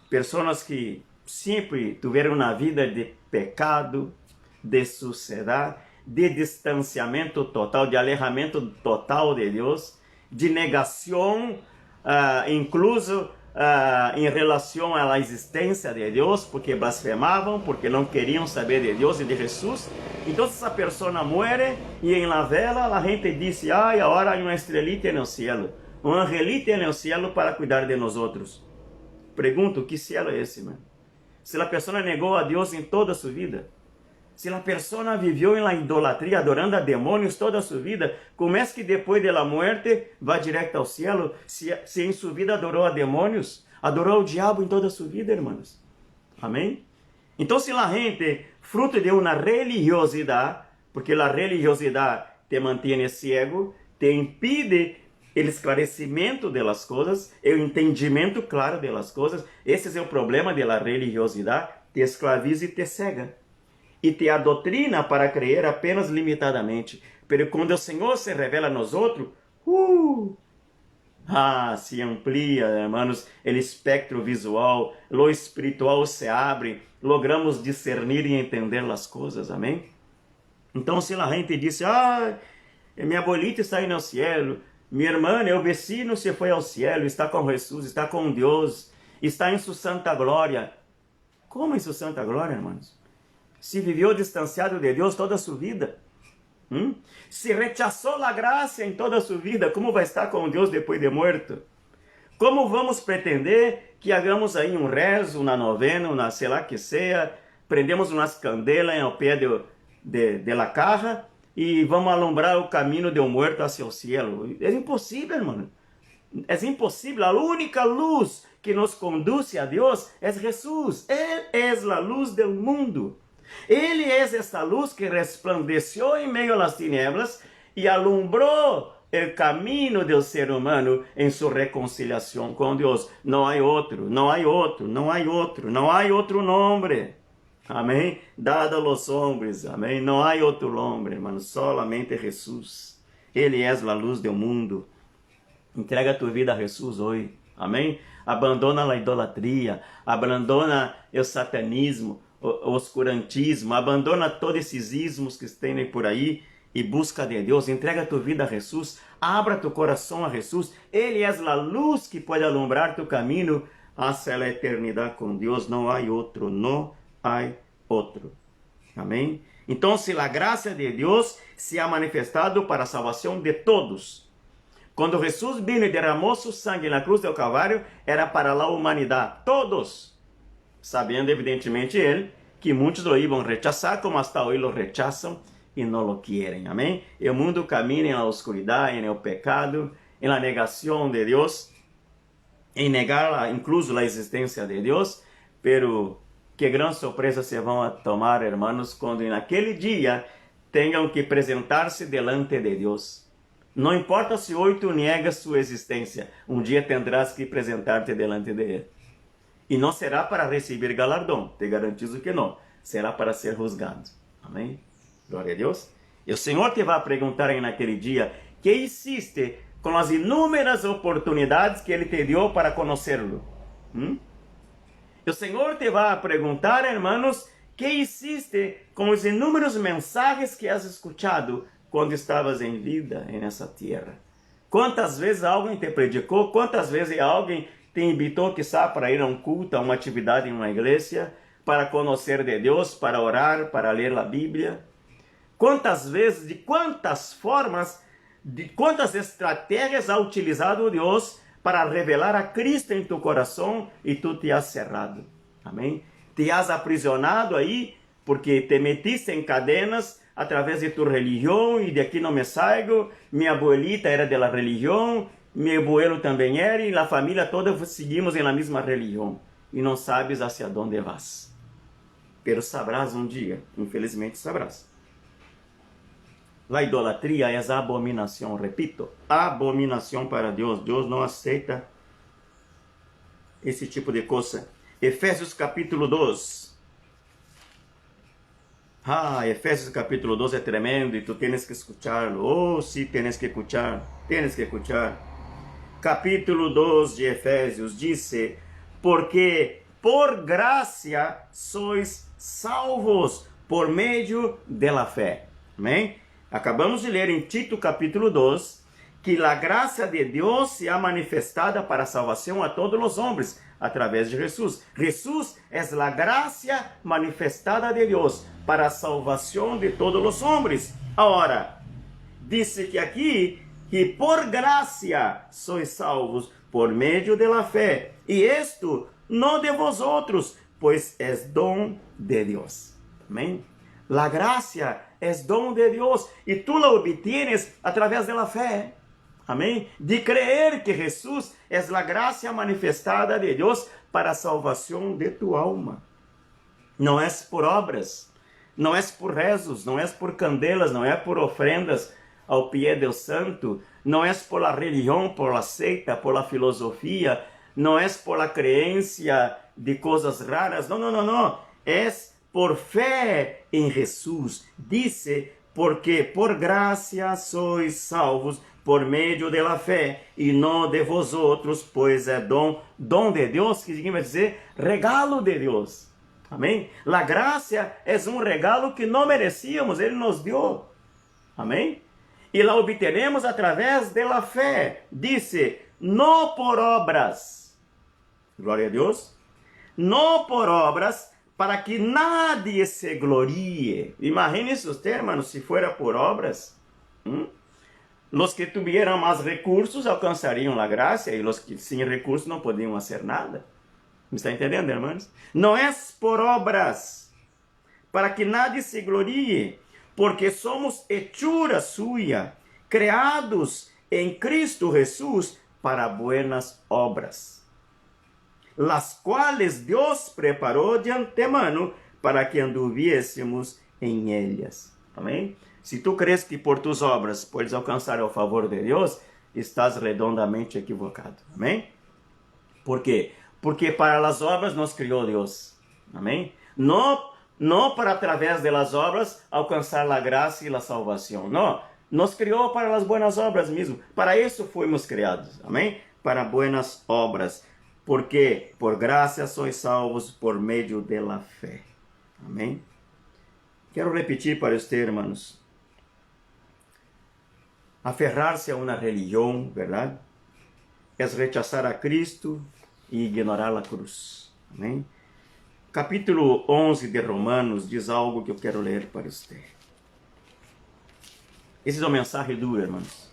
Pessoas que sempre tiveram uma vida de pecado, de suciedade, de distanciamento total, de alejamento total de Deus, de negação, incluso em relação à existência de Deus, porque blasfemavam, porque não queriam saber de Deus e de Jesus. Então essa pessoa muere e em la vela a gente diz, ai, agora há uma estrelita no cielo, um angelito no cielo para cuidar de nós outros. Pergunto, que cielo é esse, mano? Se a pessoa negou a Deus em toda a sua vida, se a pessoa viveu em idolatria, adorando a demônios toda a sua vida, como é que depois da morte vai direto ao cielo? Se em sua vida adorou a demônios, adorou o diabo em toda a sua vida, irmãos. Amém? Então, se a gente, fruto de uma religiosidade, porque a religiosidade te mantém cego, te impide o esclarecimento das coisas, o entendimento claro das coisas, esse é o problema da religiosidade, te escraviza e te cega. E te adoutrina para crer apenas limitadamente. Pero quando o Senhor se revela a nós outros, se amplia, hermanos, o espectro visual, o espiritual se abre, logramos discernir e entender as coisas, amém? Então, se a gente diz, minha abuelita está aí no cielo, minha irmã, meu vecino se foi ao cielo, está com Jesus, está com Deus, está em sua santa glória. Como em sua santa glória, hermanos? Se viveu distanciado de Deus toda a sua vida, se rechazou a graça em toda a sua vida, como vai estar com Deus depois de morto? Como vamos pretender que hagamos aí um rezo, uma novena, uma sei lá que seja, prendemos umas candelas ao pé de la caja e vamos alumbrar o caminho de um morto hacia o cielo? É impossível, irmão. É impossível. A única luz que nos conduz a Deus é Jesus. Ele é a luz do mundo. Ele é essa luz que resplandeceu em meio às tinieblas e alumbrou o caminho do ser humano em sua reconciliação com Deus. Não há outro, não há outro, não há outro, não há outro nome. Amém? Dado aos homens, amém? Não há outro nome, irmão, solamente Jesus. Ele é a luz do mundo. Entrega a tua vida a Jesus hoje, amém? Abandona a idolatria, abandona o satanismo, o oscurantismo, abandona todos esses ismos que tem por aí e busca de Deus, entrega a tua vida a Jesus, abra tu coração a Jesus, Ele é a luz que pode alumbrar tu caminho hacia a eternidade com Deus, não há outro, não há outro, amém? Então, se a graça de Deus se ha manifestado para a salvação de todos, quando Jesus vino e derramou seu sangue na cruz do Calvário, era para a humanidade, todos, sabendo evidentemente ele que muitos lo iam rechazar, como hasta hoje lo rechazam e não lo querem, amém? E o mundo caminha na oscuridade, no pecado, na negação de Deus, em negar incluso a existência de Deus, pero que grande surpresa se vão a tomar, hermanos, quando naquele dia tenham que apresentar-se delante de Deus. Não importa se hoje tu negas sua existência, um dia tendrás que apresentar-te delante de Ele. E não será para receber galardão, te garantizo que não. Será para ser juzgado. Amém? Glória a Deus. E o Senhor te vai perguntar naquele dia, que hiciste com as inúmeras oportunidades que Ele te deu para conhecê-lo? O Senhor te vai perguntar, hermanos, que hiciste com os inúmeros mensagens que has escuchado quando estavas em vida nessa terra? Quantas vezes alguém te predicou? Quantas vezes alguém te invitou, quizá, para ir a um culto, a uma atividade em uma igreja, para conhecer de Deus, para orar, para ler a Bíblia? Quantas vezes, de quantas formas, de quantas estratégias ha utilizado Deus para revelar a Cristo em tu coração e tu te has cerrado? Amém? Te has aprisionado aí porque te metiste em cadenas através de tu religião e de aqui não me saio. Minha abuelita era da religião, meu abuelo também era e a família toda seguimos na mesma religião e não sabes hacia onde vas. Pero sabrás um dia, infelizmente sabrás. A idolatria é a abominação, repito, abominação para Deus. Deus não aceita esse tipo de coisa. Efésios capítulo 2. Efésios capítulo 2 é tremendo e tu tens que escucharlo. Oh, sim, tens que escuchar. Tens que escuchar. Capítulo 2 de Efésios diz: porque por graça sois salvos por meio da fé. Amém? Acabamos de ler em Tito capítulo 2 que a graça de Deus se ha manifestada para a salvação a todos os homens através de Jesus. Jesus é a graça manifestada de Deus para a salvação de todos os homens. Agora, disse que aqui que por graça sois salvos por meio da fé, e isto não de vosotros, pois é dom de Deus. Amém? La gracia es dom de Deus e tu la obtienes através da fé. Amém? De creer que Jesus é a graça manifestada de Deus para a salvação de tu alma. Não é por obras, não é por rezos, não é por candelas, não é por ofrendas ao pé do santo, não é por la religião, por la seita, por la filosofia, não é por la creencia de coisas raras, não. É por fé em Jesus. Disse, porque por graça sois salvos por meio da fé, e não de vosotros, pois é dom de Deus, que significa dizer regalo de Deus. Amém? A graça é um regalo que não merecíamos, Ele nos deu. Amém? E la obteremos através da fé. Disse, não por obras. Glória a Deus. Não por obras, para que nadie se glorie. Imagine-se os hermanos, se fuera por obras. Los que tuvieran mais recursos alcançariam a graça, e los que sem recursos não podiam fazer nada. Me está entendendo, irmãos? Não é por obras, para que nadie se glorie, porque somos hechura suya, criados em Cristo Jesus para buenas obras, las quais Deus preparou de antemano para que anduviésemos em ellas. Amém? Se tu crees que por tus obras podes alcançar o favor de Deus, estás redondamente equivocado. Amém? Por quê? Porque para as obras nos criou Deus. Amém? Não para através das obras alcançar a graça e a salvação. Não. Nos criou para as boas obras mesmo. Para isso fomos criados. Amém? Para buenas obras. Porque por graça sois salvos por meio da fé. Amém? Quero repetir para você, irmãos. Aferrar-se a uma religião, verdade? É rechazar a Cristo e ignorar a cruz. Amém? Capítulo 11 de Romanos diz algo que eu quero ler para você. Esse é uma mensagem dura, irmãos.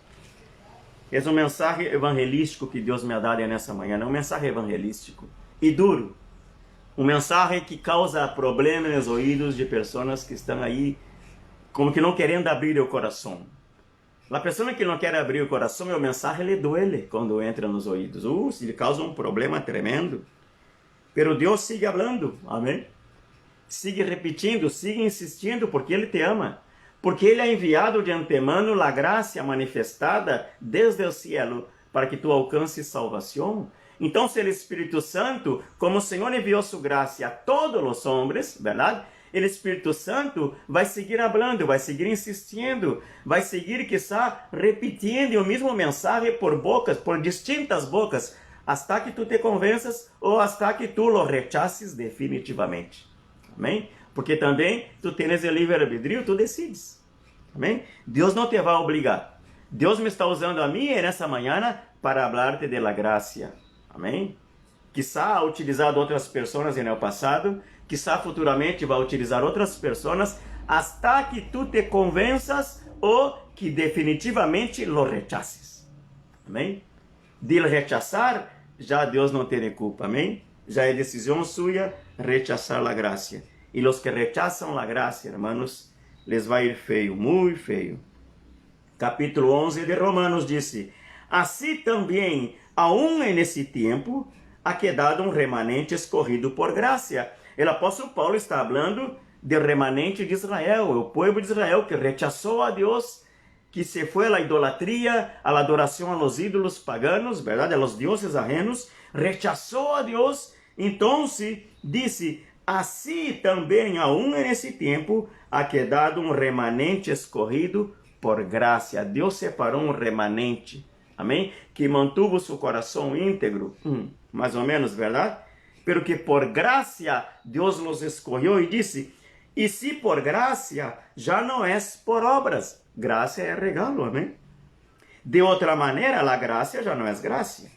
É uma mensagem evangelística que Deus me ha dado nessa manhã. É uma mensagem evangelística e duro. Uma mensagem que causa problemas nos ouvidos de pessoas que estão aí como que não querendo abrir o coração. A pessoa que não quer abrir o coração, o mensaje lhe duele quando entra nos ouvidos. Lhe causa um problema tremendo. Pero Deus sigue falando, amém? Sigue repetindo, sigue insistindo, porque Ele te ama. Porque Ele ha enviado de antemano a graça manifestada desde o cielo para que tu alcances salvação. Então, se o Espírito Santo, como o Senhor enviou sua graça a todos os homens, verdade? O Espírito Santo vai seguir falando, vai seguir insistindo, vai seguir, quizá, repetindo o mesmo mensagem por bocas, por distintas bocas, hasta que tu te convenças ou hasta que tu lo rechaces definitivamente. Amém? Porque também tu tens o livre-arbítrio, tu decides. Amém? Deus não te vai obrigar. Deus me está usando a mim nessa manhã para falar-te de la graça. Amém? Quizá ha utilizado outras pessoas no passado, quizá futuramente vai utilizar outras pessoas, hasta que tu te convenças ou que definitivamente lo rechaces. Amém? De rechazar, já Deus não tem culpa. Amém? Já é decisão sua rechazar a graça. E os que rechazam a graça, hermanos, les vai ir feio, muito feio. Capítulo 11 de Romanos disse: assim também, aún nesse tempo, ha quedado um remanente escorrido por graça. O apóstolo Paulo está falando do remanente de Israel, o povo de Israel que rechazou a Deus, que se foi à idolatria, à adoração a los ídolos paganos, verdade, a los dioses ajenos, rechazou a Deus. Então, disse: assim também, aún nesse tempo, ha quedado um remanente escorrido por graça. Deus separou um remanente, amém? Que mantuvo seu coração íntegro, mais ou menos, verdade? Pero que por graça Deus los escolheu e disse: e se por graça, já não é por obras. Graça é regalo, amém? De outra maneira, a graça já não é graça.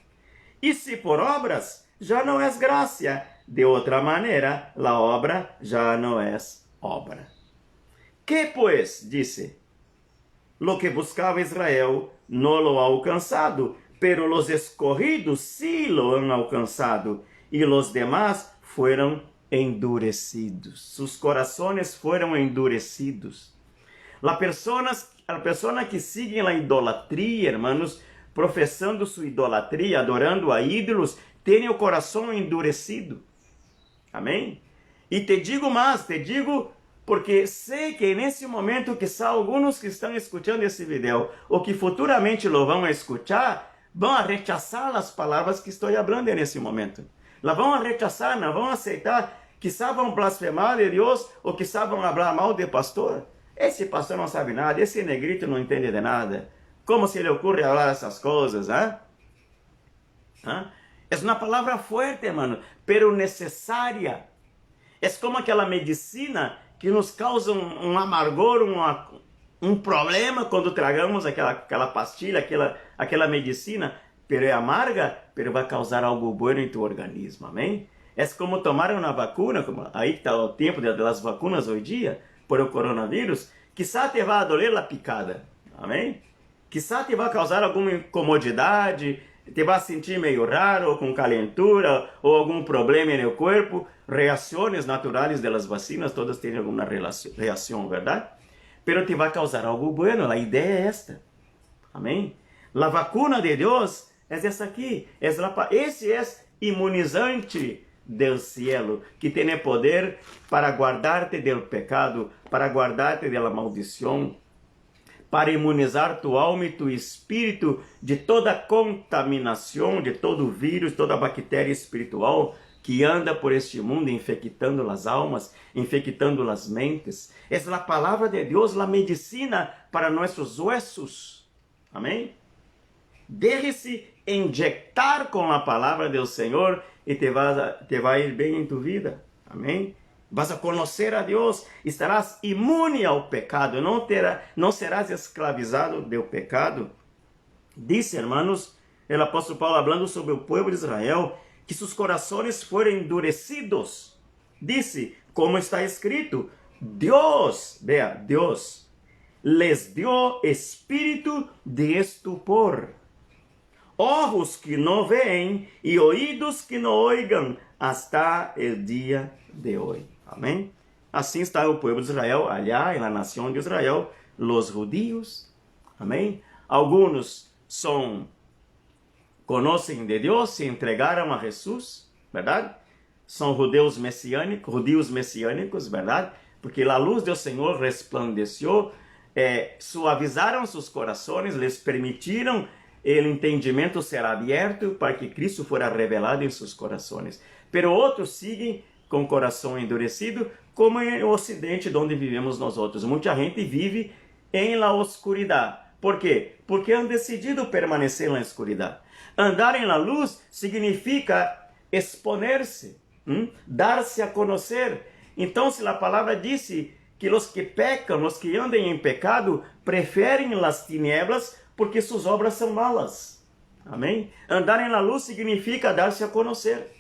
E se por obras, já não é graça. De outra maneira, a obra já não é obra. Que, pois, disse, lo que buscava Israel não lo ha alcançado, pero los escorridos sí lo han alcançado, e los demás foram endurecidos. Sus corazones foram endurecidos. A persona que sigue a idolatria, hermanos, professando sua idolatria, adorando a ídolos, tem o coração endurecido. Amém? E te digo mais, porque sei que nesse momento, quizá alguns que estão escutando esse vídeo, ou que futuramente lo vão escutar, vão rechazar as palavras que estou falando nesse momento. La vão rechazar, não vão aceitar, quizá vão blasfemar de Deus, ou quizá vão falar mal de pastor. Esse pastor não sabe nada, esse negrito não entende de nada. Como se lhe ocorre falar essas coisas, hein? É uma palavra forte, hermano, pero necessária. É como aquela medicina que nos causa um amargor, um problema quando tragamos aquela pastilha, aquela medicina, pero é amarga, pero vai causar algo bom em tu organismo, amém? É como tomar uma vacuna, como aí está o tempo das vacunas hoje dia, por o coronavírus, quizá te vai doler a picada, amém? Quizá te vai causar alguma incomodidade, te vai sentir meio raro, ou com calentura, ou algum problema no corpo. Reações naturais das vacinas, todas têm alguma reação, verdade? Pero te vai causar algo bueno, a ideia é esta. Amém? A vacuna de Deus é essa aqui. Esse é imunizante del cielo, que tem poder para guardar-te del pecado, para guardar-te de la maldição, para imunizar tu alma e tu espírito de toda contaminação, de todo vírus, toda bactéria espiritual que anda por este mundo infectando as almas, infectando as mentes. É a palavra de Deus, a medicina para nossos huesos. Amém? Deje-se injectar com a palavra do Senhor e te vai ir bem em tu vida. Amém? Vas a conhecer a Deus, estarás imune ao pecado, não serás escravizado do pecado. Disse, hermanos, o apóstolo Paulo falando sobre o povo de Israel, que seus corações foram endurecidos. Disse, como está escrito, Deus les dio espírito de estupor, ojos que não veem e ouídos que não oigam, hasta o dia de hoje. Amém? Assim está o povo de Israel, allá na nação de Israel, los judíos. Amém? Alguns conhecem de Deus, se entregaram a Jesus, verdade? São judeus messiânicos, verdade? Porque a luz do Senhor resplandeceu, suavizaram seus corações, lhes permitiram o entendimento ser aberto para que Cristo fora revelado em seus corações. Pero outros seguem com o coração endurecido, como no Ocidente, onde vivemos nós outros. Muita gente vive em la oscuridade. Por quê? Porque han decidido permanecer na escuridão. Andar em la luz significa exponer-se, dar-se a conhecer. Então, se a palavra disse que os que pecam, os que andam em pecado, preferem as tinieblas porque suas obras são malas. Amém? Andar em la luz significa dar-se a conhecer.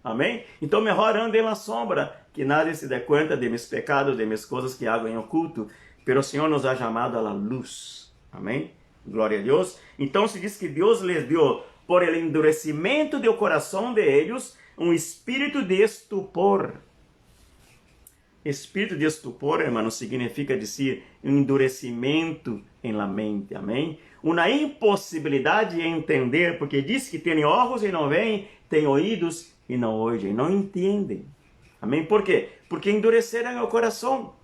Amém? Então, melhor ande na sombra, que nadie se dê conta de meus pecados, de minhas coisas que hago em oculto. Pero o Senhor nos ha chamado a la luz. Amém? Glória a Deus. Então, se diz que Deus les deu, por el endurecimento do coração de ellos, um espírito de estupor. Espírito de estupor, hermano, significa dizer endurecimento em la mente, amém? Uma impossibilidade de entender, porque diz que tem olhos e não veem, tem ouvidos e não ouvem, não entendem, amém? Por quê? Porque endureceram o coração,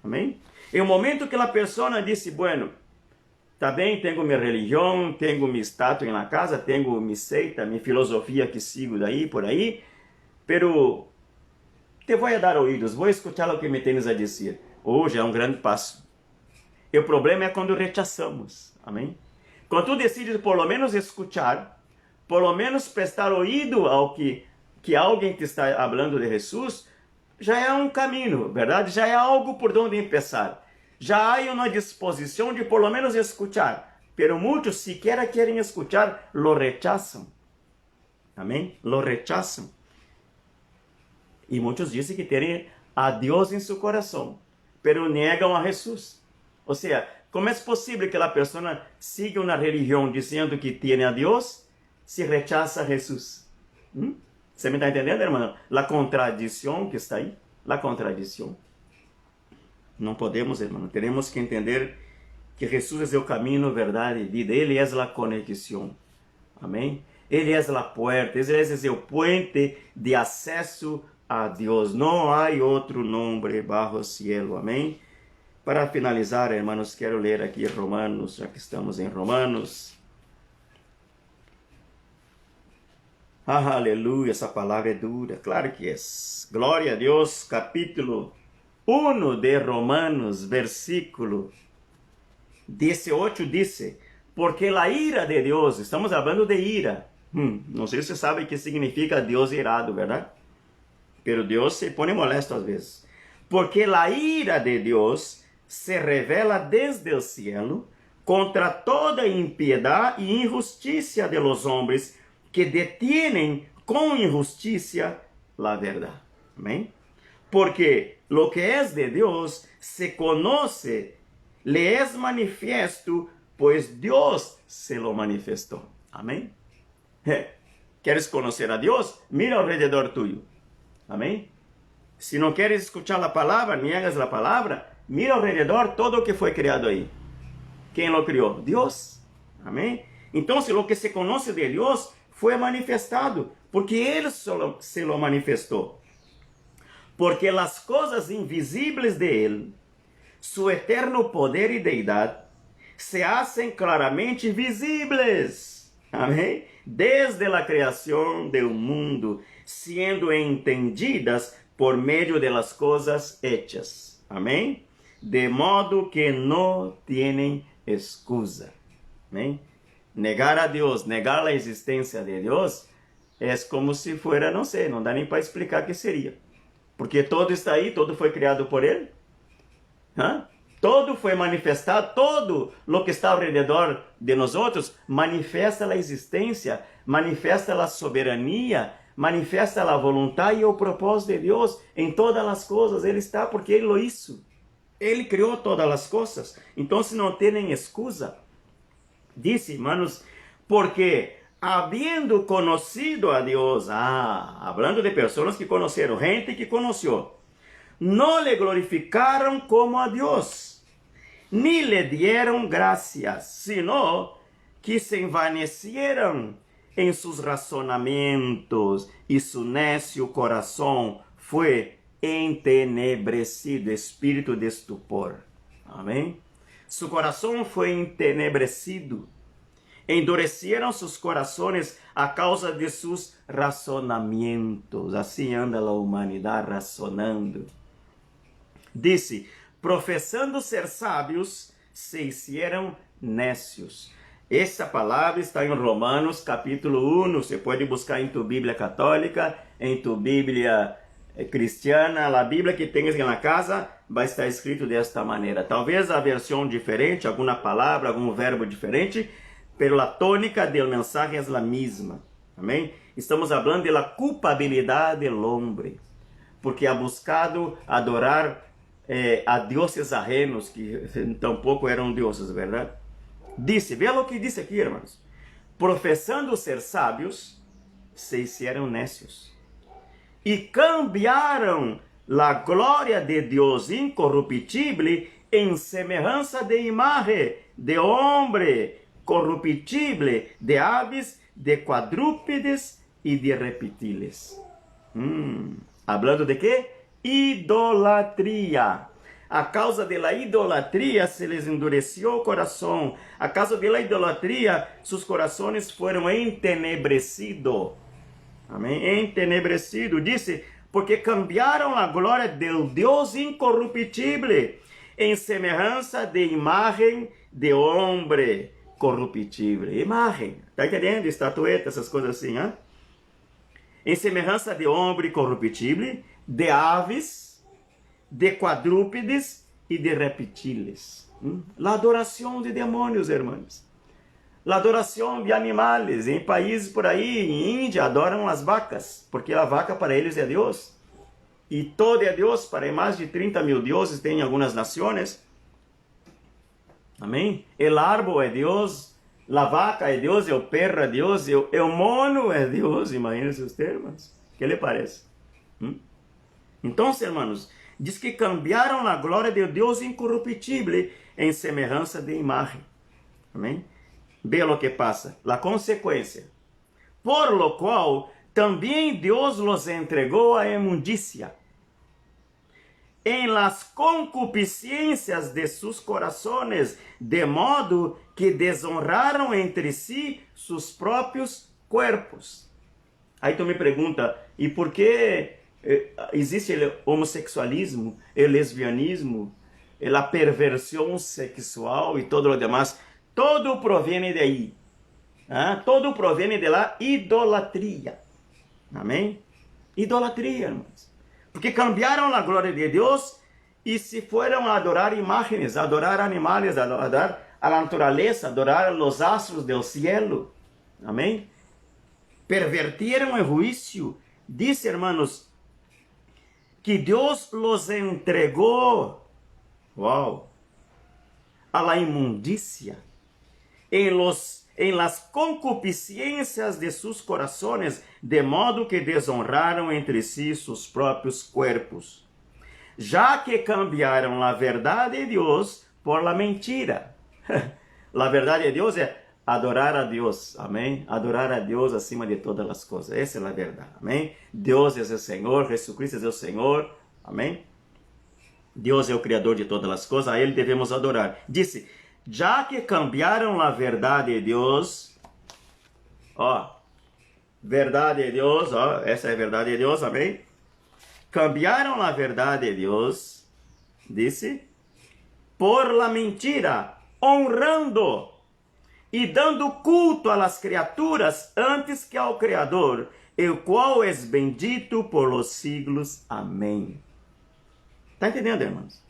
amém? Em um momento que a pessoa disse, bueno, tá bem, tenho minha religião, tenho minha estátua na casa, tenho minha seita, minha filosofia que sigo daí, por aí, pero te vou dar ouvidos, vou escutar o que me tens a dizer. Hoje é um grande passo. E o problema é quando rechaçamos, amém? Quando tu decides por lo menos escutar, por lo menos prestar ouvido ao que alguém te está falando de Jesus, já é um caminho, verdade? Já é algo por onde começar. Já há uma disposição de por lo menos escutar. Pero muitos sequer querem escutar, lo rechazam. Amém? Lo rechazam. E muitos dizem que têm a Deus em seu coração, pero negam a Jesus. Ou seja, como é possível que a pessoa siga uma religião dizendo que tem a Deus, se rechaça a Jesus? Você me está entendendo, irmão? A contradição que está aí, a contradição. Não podemos, irmão, temos que entender que Jesus é o caminho, verdade e vida. Ele é a conexão. Amém? Ele é a porta, ele é o puente de acesso a Deus. Não há outro nome bajo o cielo. Amém? Para finalizar, irmãos, quero ler aqui Romanos, já que estamos em Romanos. Aleluia, essa palavra é dura, claro que é. Glória a Deus, capítulo 1 de Romanos, versículo 18, diz: porque a ira de Deus, estamos falando de ira. Não sei se você sabe o que significa Deus irado, verdade? Pero Deus se põe molesto às vezes. Porque a ira de Deus se revela desde o cielo contra toda impiedade e injustiça de los hombres que detienen com injustiça a verdade. Amém? Porque lo que es de Deus se conoce, le es manifiesto, pues Deus se lo manifestou. Amém? ¿Queres conhecer a Deus? Mira ao redor tuyo. Amém? Se não queres escuchar a palavra, niegas a palavra, mira ao redor todo o que foi criado aí. Quem lo criou? Deus. Amém? Então, se o que se conoce de Deus foi manifestado, porque Ele se lo manifestou. Porque as coisas invisíveis de Ele, su eterno poder e deidade, se hacen claramente visíveis. Amém? Desde a criação do mundo, sendo entendidas por meio de las coisas hechas. Amém? De modo que não tienen excusa. Amém? Negar a Deus, negar a existência de Deus, é como se fuera, não sei, não dá nem para explicar o que seria. Porque todo está aí, todo foi criado por Ele. Todo foi manifestado, todo o que está ao redor de nós outros manifesta a existência, manifesta a soberania, manifesta a vontade e o propósito de Deus em todas as coisas. Ele está porque Ele o hizo. Ele criou todas as coisas. Então, se não tem excusa, disse, irmãos, porque havendo conhecido a Deus, hablando de pessoas que conheceram, gente que conheceu, não le glorificaram como a Deus, ni le dieron gracias, sino que se envanecieron en sus razonamientos y su necio corazón fue entenebrecido, espírito de estupor. Amém? Su corazón fue entenebrecido. Endurecieron sus corazones a causa de sus razonamientos. Assim anda a humanidade razonando. Disse, professando ser sábios, se hicieron necios. Essa palavra está em Romanos capítulo 1. Você pode buscar em tu Bíblia católica, em tu Bíblia cristiana, a Bíblia que tens na casa, vai estar escrito desta maneira. Talvez a versão diferente, alguma palavra, algum verbo diferente, pero a tônica do mensagem é a mesma. Amém? Estamos falando da culpabilidade do homem, porque ha buscado adorar a deuses ajenos, que tampouco eram deuses, verdade? Disse, vê o que disse aqui, irmãos. Professando ser sábios, se hicieron necios. E cambiaram a glória de Deus incorruptível em semelhança de imagem de homem corruptível, de aves, de quadrúpedes e de reptiles. Hablando de quê? Idolatria. A causa da idolatria se les endureció o coração. A causa da idolatria, seus corações foram entenebrecidos. Amém? Entenebrecido. Disse, porque cambiaram a glória do Deus incorruptível em semelhança de imagem de homem corruptível. Imagem. Está entendendo? Estatueta, essas coisas assim, hein? Em semelhança de homem corruptível, de aves, de quadrúpedes e de reptiles. A adoração de demônios, irmãos. A adoração de animais. Em países por aí, em Índia, adoram as vacas, porque a vaca para eles é Deus. E todo é Deus, para mais de 30 mil deuses tem em algumas nações. Amém? O árbol é Deus, a vaca é Deus, o perro é Deus, o mono é Deus. Imagina-se os termos. O que lhe parece? Então, irmãos, diz que cambiaram a glória de Deus incorruptível em semelhança de imagem. Amém? Vê o que passa, a consequência. Por lo qual também Deus los entregou à imundícia, em las concupiscências de sus corazones, de modo que desonraram entre si sus próprios cuerpos. Aí tu me pergunta, e por que existe o homossexualismo, o lesbianismo, a perversão sexual e todo o demais? Todo provém de aí. Todo provém de la idolatria. Amém? Idolatria, irmãos. Porque cambiaram a glória de Deus e se foram a adorar imagens, a adorar animais, a adorar a natureza, a adorar os astros do cielo. Amém? Pervertiram o juízo. Dice, hermanos, que Deus los entregou, a la imundícia, em las concupiscências de sus corazones, de modo que desonraram entre si sus próprios cuerpos, já que cambiaram a verdade de Deus por la mentira. A verdade de Deus é adorar a Deus, amém? Adorar a Deus acima de todas as coisas, essa é a verdade, amém? Deus é o Senhor, Jesucristo é o Senhor, amém? Deus é o Criador de todas as coisas, a Ele devemos adorar. Disse, já que cambiaram a verdade de Deus, verdade de Deus, essa é a verdade de Deus, amém? Cambiaram a verdade de Deus, disse, por la mentira, honrando e dando culto a las criaturas antes que ao Criador, el qual es bendito por los siglos. Amém. Está entendendo, irmãos?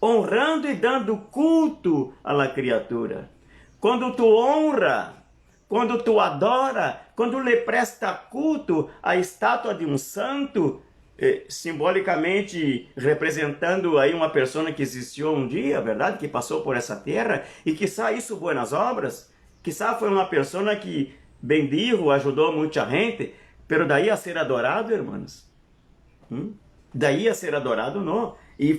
Honrando e dando culto à la criatura. Quando tu honra, quando tu adora, quando lhe presta culto à estátua de um santo, simbolicamente representando aí uma pessoa que existiu um dia, verdade? Que passou por essa terra e quizá hizo buenas obras, quizá foi uma pessoa que bendijo, ajudou muita gente, pero daí a ser adorado, irmãos? Daí a ser adorado, não. E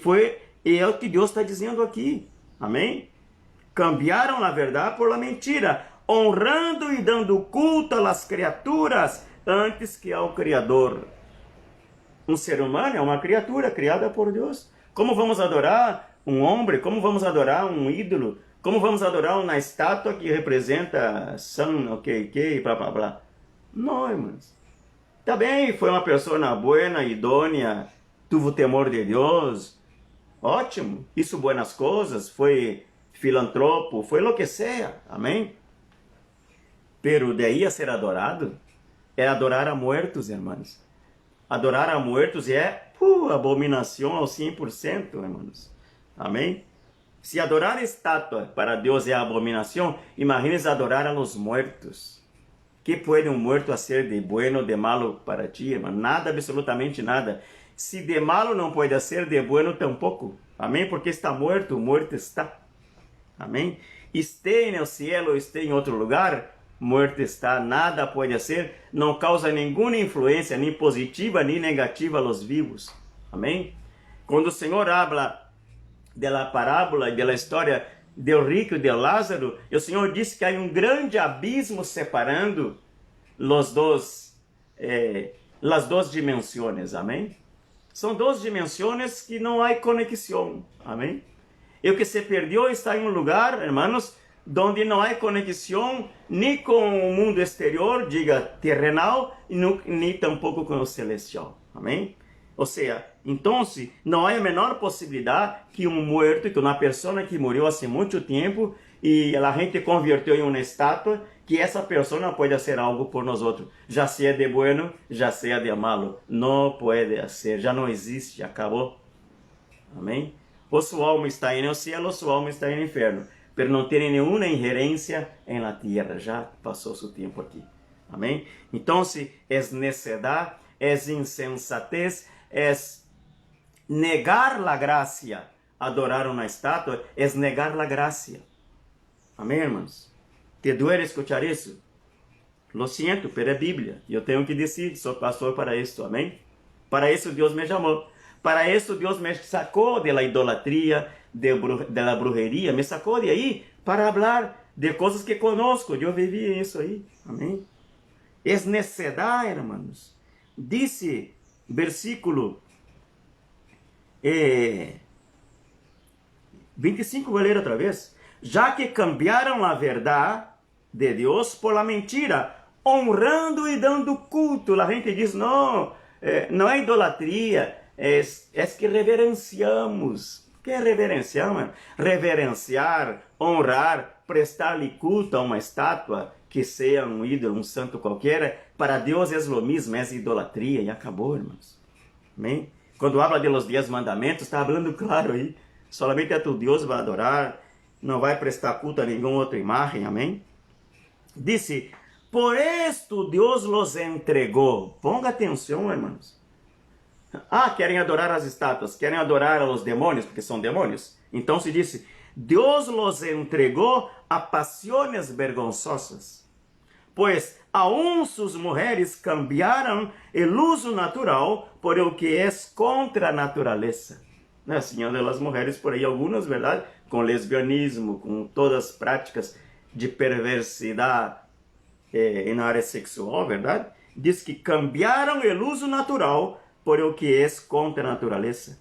é o que Deus está dizendo aqui. Amém? Cambiaram a verdade por la mentira, honrando e dando culto às criaturas antes que ao Criador. Um ser humano é uma criatura criada por Deus. Como vamos adorar um homem? Como vamos adorar um ídolo? Como vamos adorar uma estátua que representa San, ok, blá, blá, blá? Não, irmãos. Também foi uma pessoa boa, idônea, tuvo temor de Deus. Ótimo. Hizo buenas coisas, foi filantropo, foi lo que sea. Amém? Pero de aí a ser adorado, é adorar a muertos, irmãos. Adorar a muertos é abominação ao 100%, irmãos. Amém? Se adorar estátua para Deus é abominação, imagines adorar a los muertos. Que pode um muerto hacer de bueno, de malo para ti, irmão? Nada, absolutamente nada. Se de malo não pode ser, de bueno tampouco. Amém? Porque está morto, morto está. Amém? Esteja no cielo, esteja em outro lugar, morto está, nada pode ser, não causa nenhuma influência, nem positiva, nem negativa aos vivos. Amém? Quando o Senhor habla da parábola e da história do rico e de Lázaro, o Senhor disse que há um grande abismo separando as duas dimensões. Amém? São duas dimensões que não há conexão. Amém? E o que se perdeu está em um lugar, hermanos, onde não há conexão nem com o mundo exterior, diga terrenal, nem tampouco com o celestial. Amém? Ou seja, então não há a menor possibilidade que um muerto, que uma pessoa que morreu há muito tempo e a gente converteu em uma estátua, que essa pessoa pode fazer algo por nós outros, já seja de bueno, já seja de malo. Não pode ser, já não existe, acabou. Amém? Ou sua alma está no céu, ou sua alma está no inferno. Pero não tem nenhuma ingerência em la tierra. Já passou seu tempo aqui. Amém? Então, é necessidade, é insensatez, é negar a graça. Adorar uma estátua é negar a graça. Amém, irmãos? Te duele escuchar isso? Lo siento, pero é Bíblia. Eu tenho que dizer, sou pastor para isso. Amém? Para isso Deus me chamou. Para isso Deus me sacou da idolatria, da brujeria, me sacou de aí para falar de coisas que conosco. Eu vivi isso aí. Amém? É necessidade, irmãos. Disse, versículo 25, vou ler outra vez. Já que cambiaram a verdade de Deus por la mentira, honrando e dando culto. A gente diz, não é idolatria, é que reverenciamos. O que é reverenciar, mano? Reverenciar, honrar, prestar-lhe culto a uma estátua, que seja um ídolo, um santo qualquer, para Deus é o mesmo, é idolatria, e acabou, irmãos. Amém? Quando habla de los 10 mandamentos, está falando claro aí, solamente a tu Deus vai adorar, não vai prestar culto a nenhuma outra imagem, amém? Disse, por isto Deus los entregou. Ponga atenção, irmãos. Querem adorar as estátuas, querem adorar os demônios, porque são demônios. Então se disse, Deus los entregou a pasiones vergonzosas, pois aún sus mulheres cambiaram o uso natural por o que é contra a natureza. Assim, andam as mulheres por aí, algumas, verdade, com lesbianismo, com todas as práticas de perversidade na área sexual, verdade? Diz que cambiaram o uso natural por o que é contra a natureza.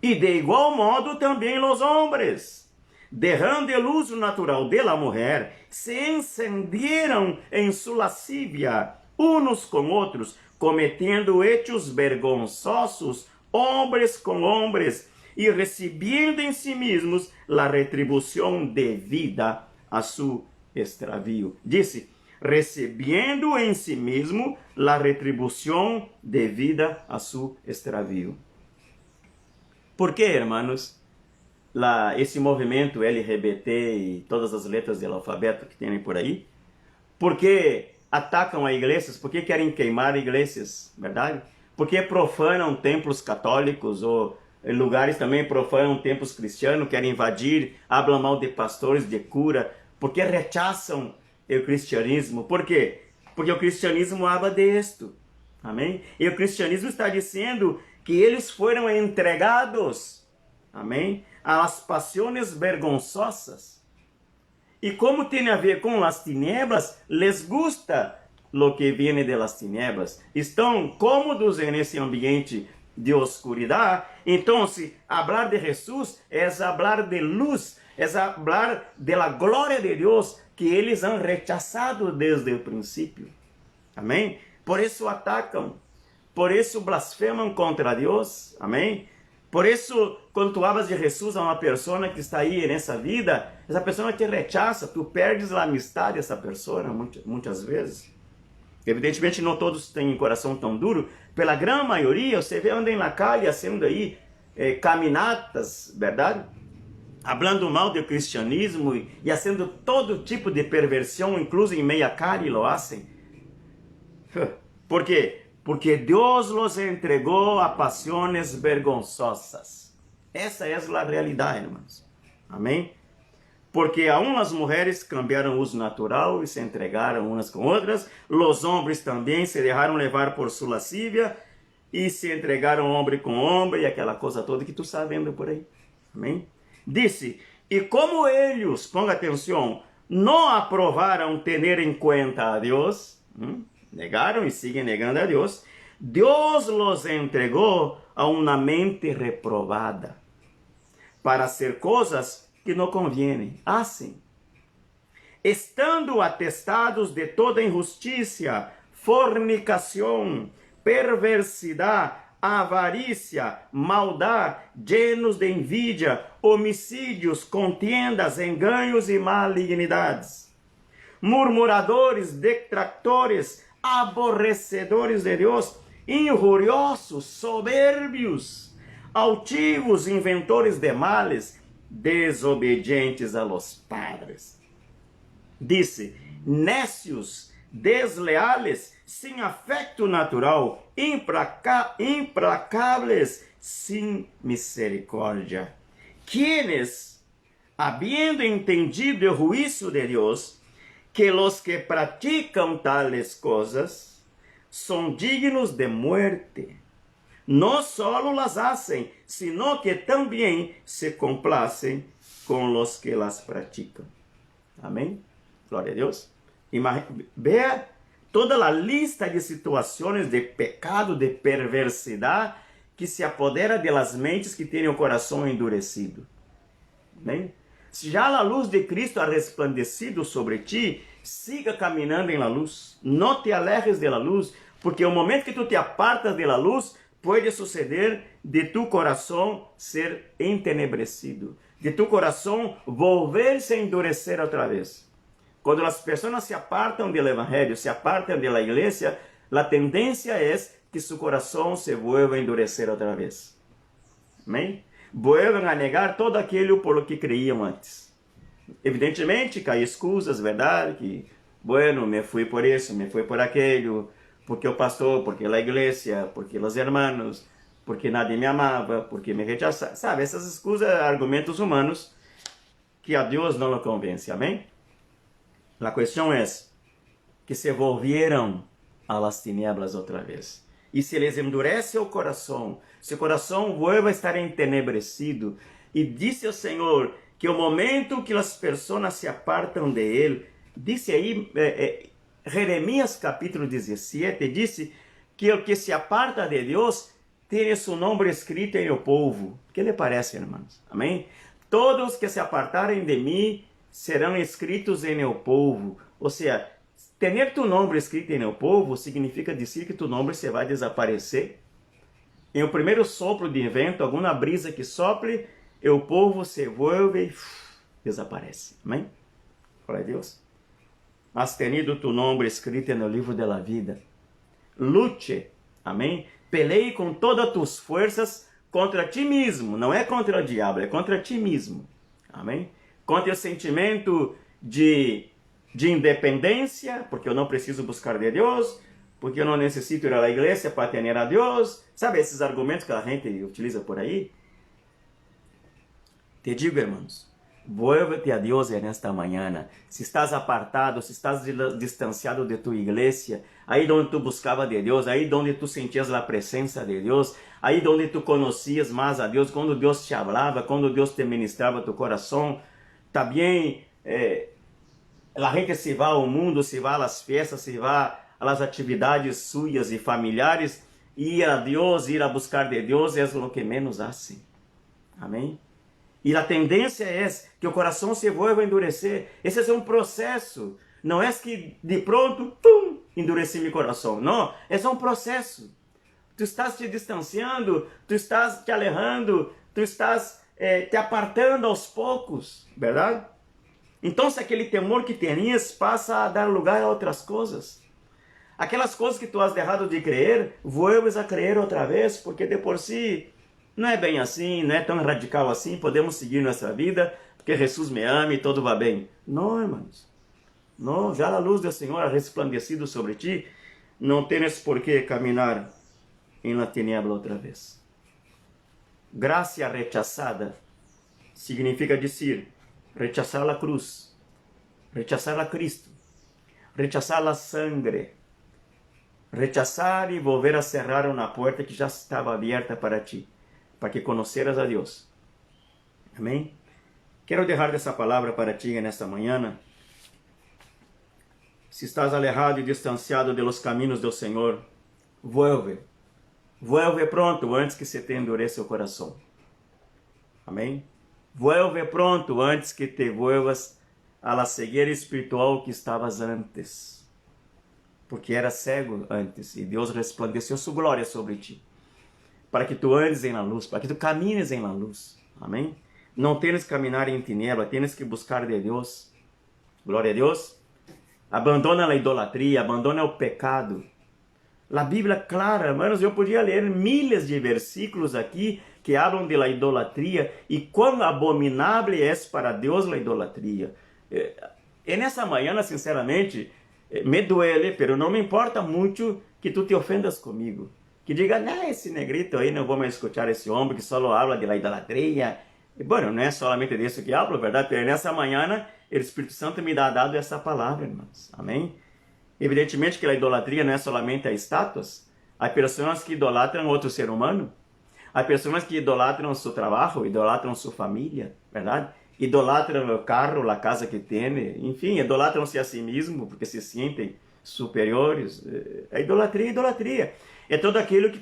E de igual modo também os homens, derrando o uso natural de la mulher, se encenderam em sua lascívia, uns com outros, cometendo hechos vergonzosos, homens com homens, e recebendo em si mesmos a retribuição devida a seu extravio. Disse, recebendo em si mesmo a retribuição devida a seu extravio. Por que, hermanos, esse movimento LGBT e todas as letras do alfabeto que tem por aí? Por que atacam as igrejas? Por que querem queimar igrejas, verdade? Por que profanam templos católicos ou lugares também profanam templos cristianos, querem invadir, hablam mal de pastores, de cura, porque rechaçam o cristianismo. Por quê? Porque o cristianismo habla de isto. Amém? E o cristianismo está dizendo que eles foram entregados amém, a las pasiones vergonzosas. E como tem a ver com as tinieblas, les gusta lo que viene de las tinieblas. Estão cômodos nesse ambiente de oscuridad. Entonces, hablar de Jesús es hablar de luz, es hablar de la gloria de Dios que eles han rechazado desde el principio. Amém? Por isso atacam, por isso blasfemam contra Deus. Amém? Por isso, quando tu hablas de Jesus a uma pessoa que está aí nessa vida, essa pessoa te rechaça, tu perdes a amistade dessa pessoa muitas vezes. Evidentemente, não todos têm coração tão duro. Pela grande maioria, você vê andando na calle, fazendo aí caminatas, verdade? Hablando mal do cristianismo e fazendo todo tipo de perversão, incluso em meia calle lo hacen. ¿Por quê? Porque Deus los entregou a pasiones vergonzosas. Essa é a realidade, irmãos. Amém? Porque aún as mulheres cambiaram o uso natural e se entregaram umas com outras. Os homens também se deixaram levar por sua lascívia e se entregaram homem com homem e aquela coisa toda que tu está vendo por aí. Amém? Disse, e como eles, ponga atenção, não aprovaram ter em conta a Deus, negaram e seguem negando a Deus, Deus los entregou a uma mente reprovada para hacer coisas que não convêm. Assim, estando atestados de toda injustiça, fornicação, perversidade, avarícia, maldade, llenos de envidia, homicídios, contiendas, enganos e malignidades, murmuradores, detractores, aborrecedores de Deus, injuriosos, soberbios, altivos, inventores de males, desobedientes a los padres. Disse, necios, desleales, sem afecto natural, implacáveis, sem misericórdia, quienes, habiendo entendido o juízo de Deus, que los que practicam tales coisas são dignos de muerte, não solo las hacen, sino que também se complacem com los que las practicam. Amém? Glória a Deus. Veja toda a lista de situações de pecado, de perversidade, que se apodera de las mentes que têm o coração endurecido. Amém? Se já a luz de Cristo ha resplandecido sobre ti, siga caminhando em la luz. Não te alejes de la luz, porque o momento que tu te apartas de la luz, pode suceder de tu coração ser entenebrecido, de tu coração volver-se a endurecer outra vez. Quando as pessoas se apartam do evangelho, se apartam da igreja, a tendência é que seu coração se vuelva a endurecer outra vez. Amém? Vuelvan a negar todo aquilo por lo que creiam antes. Evidentemente, que há escusas, verdade? Que, bueno, me fui por isso, me fui por aquilo, porque o pastor, porque a igreja, porque os hermanos, porque nadie me amava, porque me rechaçava. Sabe, essas escusas, argumentos humanos, que a Deus não lo convence. Amém? A questão é que se volvieram a las tinieblas outra vez. E se les endurece o coração, se o coração vuelve a estar entenebrecido, e disse o Senhor que o momento que as pessoas se apartam de Ele, disse aí, Jeremias capítulo 17, disse que o que se aparta de Deus tem seu nome escrito em o povo. O que lhe parece, irmãos? Amém? Todos que se apartarem de mim serão escritos em el povo. Ou seja, ter tu nome escrito em el povo significa dizer que tu nome se vai desaparecer. Em o primeiro sopro de vento, alguma brisa que sople, o povo se vuelve e desaparece. Amém? Glória a Deus. Has tenido tu nome escrito no livro da vida. Lute, amém? Peleie com todas tus forças contra ti mesmo. Não é contra o diabo, é contra ti mesmo. Amém? Contra o sentimento de independência, porque eu não preciso buscar de Deus, porque eu não necessito ir à igreja para ter a Deus. Sabe esses argumentos que a gente utiliza por aí? Te digo, irmãos, vuelve-te a Deus nesta manhã. Se estás apartado, se estás distanciado de tu igreja, aí onde tu buscava de Deus, aí onde tu sentias a presença de Deus, aí onde tu conhecias mais a Deus, quando Deus te falava, quando Deus te ministrava tu coração. Também a gente se vai ao mundo, se vai às festas, se vai às atividades suas e familiares, ir a Deus, ir a buscar de Deus é o que menos hacen. Amém? E a tendência é que o coração se vuelva a endurecer. Esse é um processo. Não é que de pronto, pum, endureci meu coração. Não, é um processo. Tu estás te distanciando, tu estás te alejando, tu estás te apartando aos poucos, verdade? Então, se aquele temor que tenias passa a dar lugar a outras coisas. Aquelas coisas que tu has deixado de crer, vuelves a crer outra vez, porque de por si não é bem assim, não é tão radical assim, podemos seguir nossa vida, porque Jesus me ama e tudo vai bem. Não, irmãos. Não, já a luz do Senhor ha resplandecido sobre ti, não tens por que caminhar em la tiniebla outra vez. Graça rechazada significa dizer, rechazar a cruz, rechazar a Cristo, rechazar a sangre, rechazar e volver a cerrar uma porta que já estava aberta para ti, para que conheceras a Deus. Amém? Quero deixar essa palavra para ti nesta manhã. Se estás alejado e distanciado de los caminhos do Senhor, vuelve pronto antes que se te endureça o coração. Amém? Vuelve pronto antes que te vuelvas a la cegueira espiritual que estavas antes. Porque era cego antes e Deus resplandeceu sua glória sobre ti. Para que tu andes em la luz, para que tu camines em la luz. Amém? Não tens que caminhar em tiniebla, tens que buscar de Deus. Glória a Deus. Abandona a idolatria, abandona o pecado. A Bíblia é clara, hermanos, eu podia ler milhares de versículos aqui que falam de la idolatria e quão abominável é para Deus a idolatria. E nessa manhã, sinceramente, me duele, pero não me importa muito que tu te ofendas comigo. Que diga, não, esse negrito aí, não vou mais escutar esse homem que só habla de la idolatria. E, bueno, não é solamente disso que hablo, verdade? Pero nessa manhã, o Espírito Santo me dá dado essa palavra, irmãos. Amém? Evidentemente que a idolatria não é solamente a estátuas. Há pessoas que idolatram outro ser humano. Há pessoas que idolatram seu trabalho, idolatram sua família, verdade? Idolatram o carro, a casa que tem, enfim, idolatram-se a si mesmo porque se sentem superiores. A idolatria é idolatria. É tudo aquilo que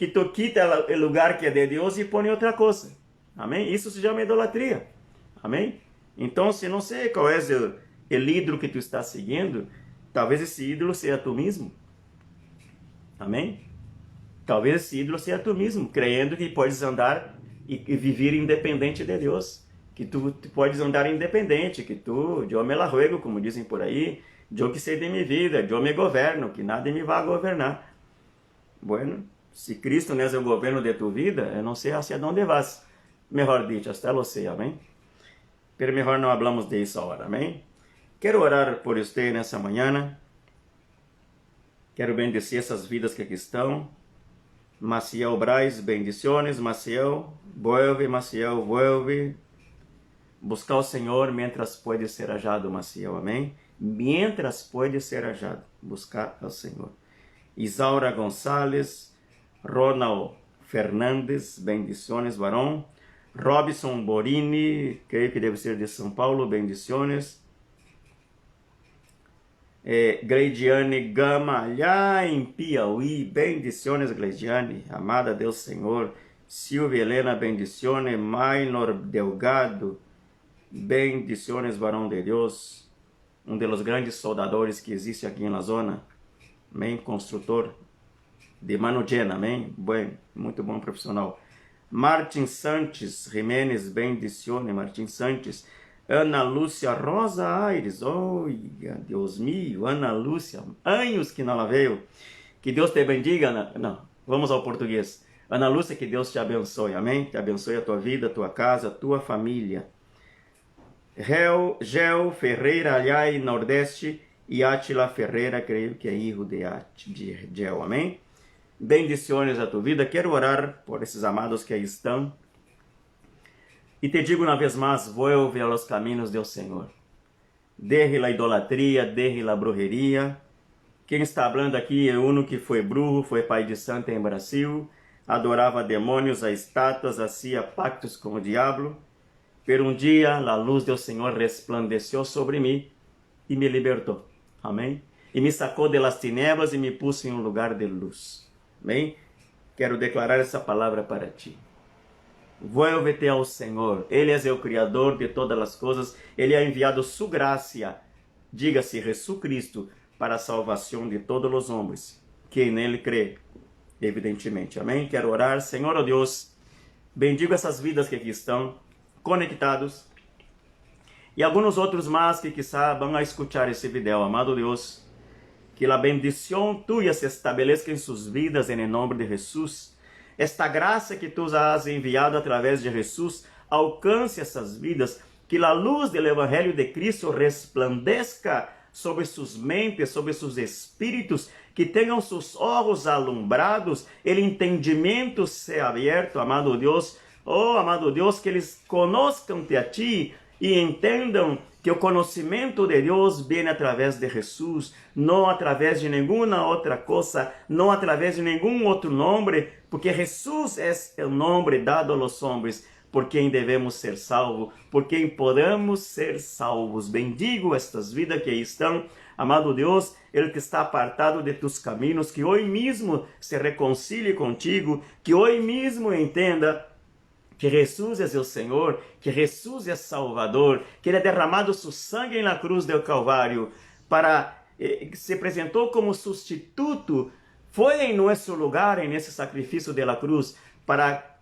tu quita o lugar que é de Deus e põe outra coisa. Amém? Isso se chama idolatria. Amém? Então, se não sei qual é o ídolo que tu está seguindo, talvez esse ídolo seja tu mesmo. Amém? Talvez esse ídolo seja tu mesmo, crendo que podes andar e viver independente de Deus. Que tu podes andar independente, que eu me la juego, como dizem por aí, eu que sei de minha vida, eu me governo, que nada me vai governar. Bueno, se Cristo não é o governo de tu vida, eu não sei hacia onde vas. Melhor dicho, hasta lo sei, amém? Pero melhor não hablamos de isso agora, amém? Quero orar por você nessa manhã. Quero bendizer essas vidas que aqui estão. Maciel Braz, bendiciones. Maciel, vuelve. Buscar o Senhor mientras pode ser hallado, Maciel, amém? Mientras pode ser hallado, buscar ao Senhor. Isaura Gonçalves, Ronald Fernandes, bendiciones, varão. Robson Borini, creio que deve ser de São Paulo, bendiciones. Gleidiane Gama, allá em Piauí, bendiciones, Gleidiane, amada Deus Senhor. Silvia Helena, bendiciones. Maynor Delgado, bendiciones, varão de Deus. Um dos grandes soldadores que existe aqui na zona. Amém? Construtor de mano llena, amém? Bom, muito bom profissional. Martin Santos Jiménez, bendiciones, Martin Santos. Ana Lúcia Rosa Aires, olha, Deus mío, Ana Lúcia, anos que não la veio. Que Deus te bendiga, não, vamos ao português. Ana Lúcia, que Deus te abençoe, amém? Te abençoe a tua vida, a tua casa, a tua família. Gel Ferreira, allá em Nordeste, e Átila Ferreira, creio que é filho de Gel, amém? Bendiciones a tua vida. Quero orar por esses amados que aí estão. E te digo uma vez mais, vuelve a los caminhos do Senhor. Deje la idolatria, deje la brujeria. Quem está falando aqui é um que foi bruxo, foi pai de santo em Brasil. adorava demônios, a estátuas, hacía pactos com o diabo. Pero um dia a luz do Senhor resplandeceu sobre mim e me libertou. Amém? E me sacou de las tinieblas e me pôs em um lugar de luz. Amém? Quero declarar essa palavra para ti. Vuelve-te ao Senhor. Ele é o Criador de todas as coisas. Ele ha enviado sua graça, diga-se Jesucristo, para a salvação de todos os homens que nele crê, evidentemente. Amém? Quero orar. Senhor, oh Deus, bendigo essas vidas que aqui estão conectados e alguns outros mais que quizá vão a escutar esse vídeo. Amado Deus, que a bendição tua se estabeleça em suas vidas em nome de Jesus. Esta graça que tu has enviado através de Jesus alcance essas vidas, que a luz do Evangelho de Cristo resplandeça sobre suas mentes, sobre seus espíritos, que tenham seus olhos alumbrados, o entendimento seja aberto, amado Deus. Oh, amado Deus, que eles conozcam-te a ti e entendam que o conhecimento de Deus vem através de Jesus, não através de nenhuma outra coisa, não através de nenhum outro nome, porque Jesus é o nome dado aos homens, por quem devemos ser salvos, por quem podemos ser salvos. Bendigo estas vidas que aí estão, amado Deus, ele que está apartado de tus caminhos, que hoje mesmo se reconcilie contigo, que hoje mesmo entenda que Jesus é o Senhor, que Jesus é Salvador, que Ele é derramado seu sangue na cruz do Calvário, se apresentou como substituto, foi em nosso lugar, em esse sacrifício da cruz, para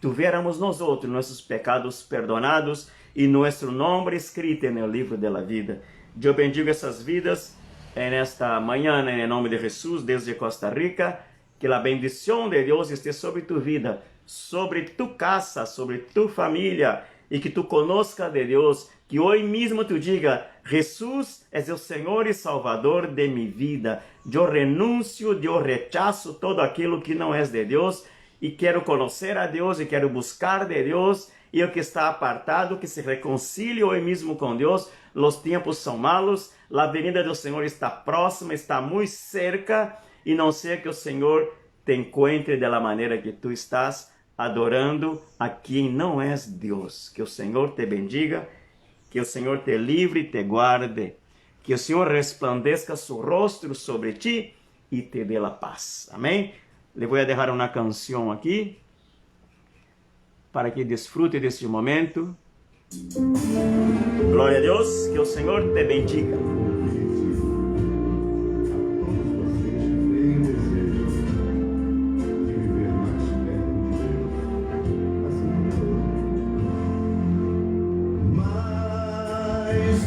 tuviéramos nós outros, nossos pecados perdonados e nosso nome escrito no livro da vida. Eu bendigo essas vidas nesta manhã, em nome de Jesus, desde Costa Rica, que a bendição de Deus esteja sobre tu vida, sobre tu casa, sobre tu família, e que tu conozca de Deus, que hoje mesmo tu diga, Jesus é o Senhor e Salvador de minha vida. Eu renuncio, eu rechaço todo aquilo que não é de Deus, e quero conhecer a Deus, e quero buscar de Deus, e o que está apartado, que se reconcilie hoje mesmo com Deus. Os tempos são malos, a venida do Senhor está próxima, está muito cerca, e não sei que o Senhor te encontre da maneira que tu estás, adorando a quem não és Deus. Que o Senhor te bendiga, que o Senhor te livre e te guarde, que o Senhor resplandeça seu rosto sobre ti e te dê a paz. Amém? Le vou deixar uma canção aqui, para que desfrute deste momento. Glória a Deus, que o Senhor te bendiga. Mais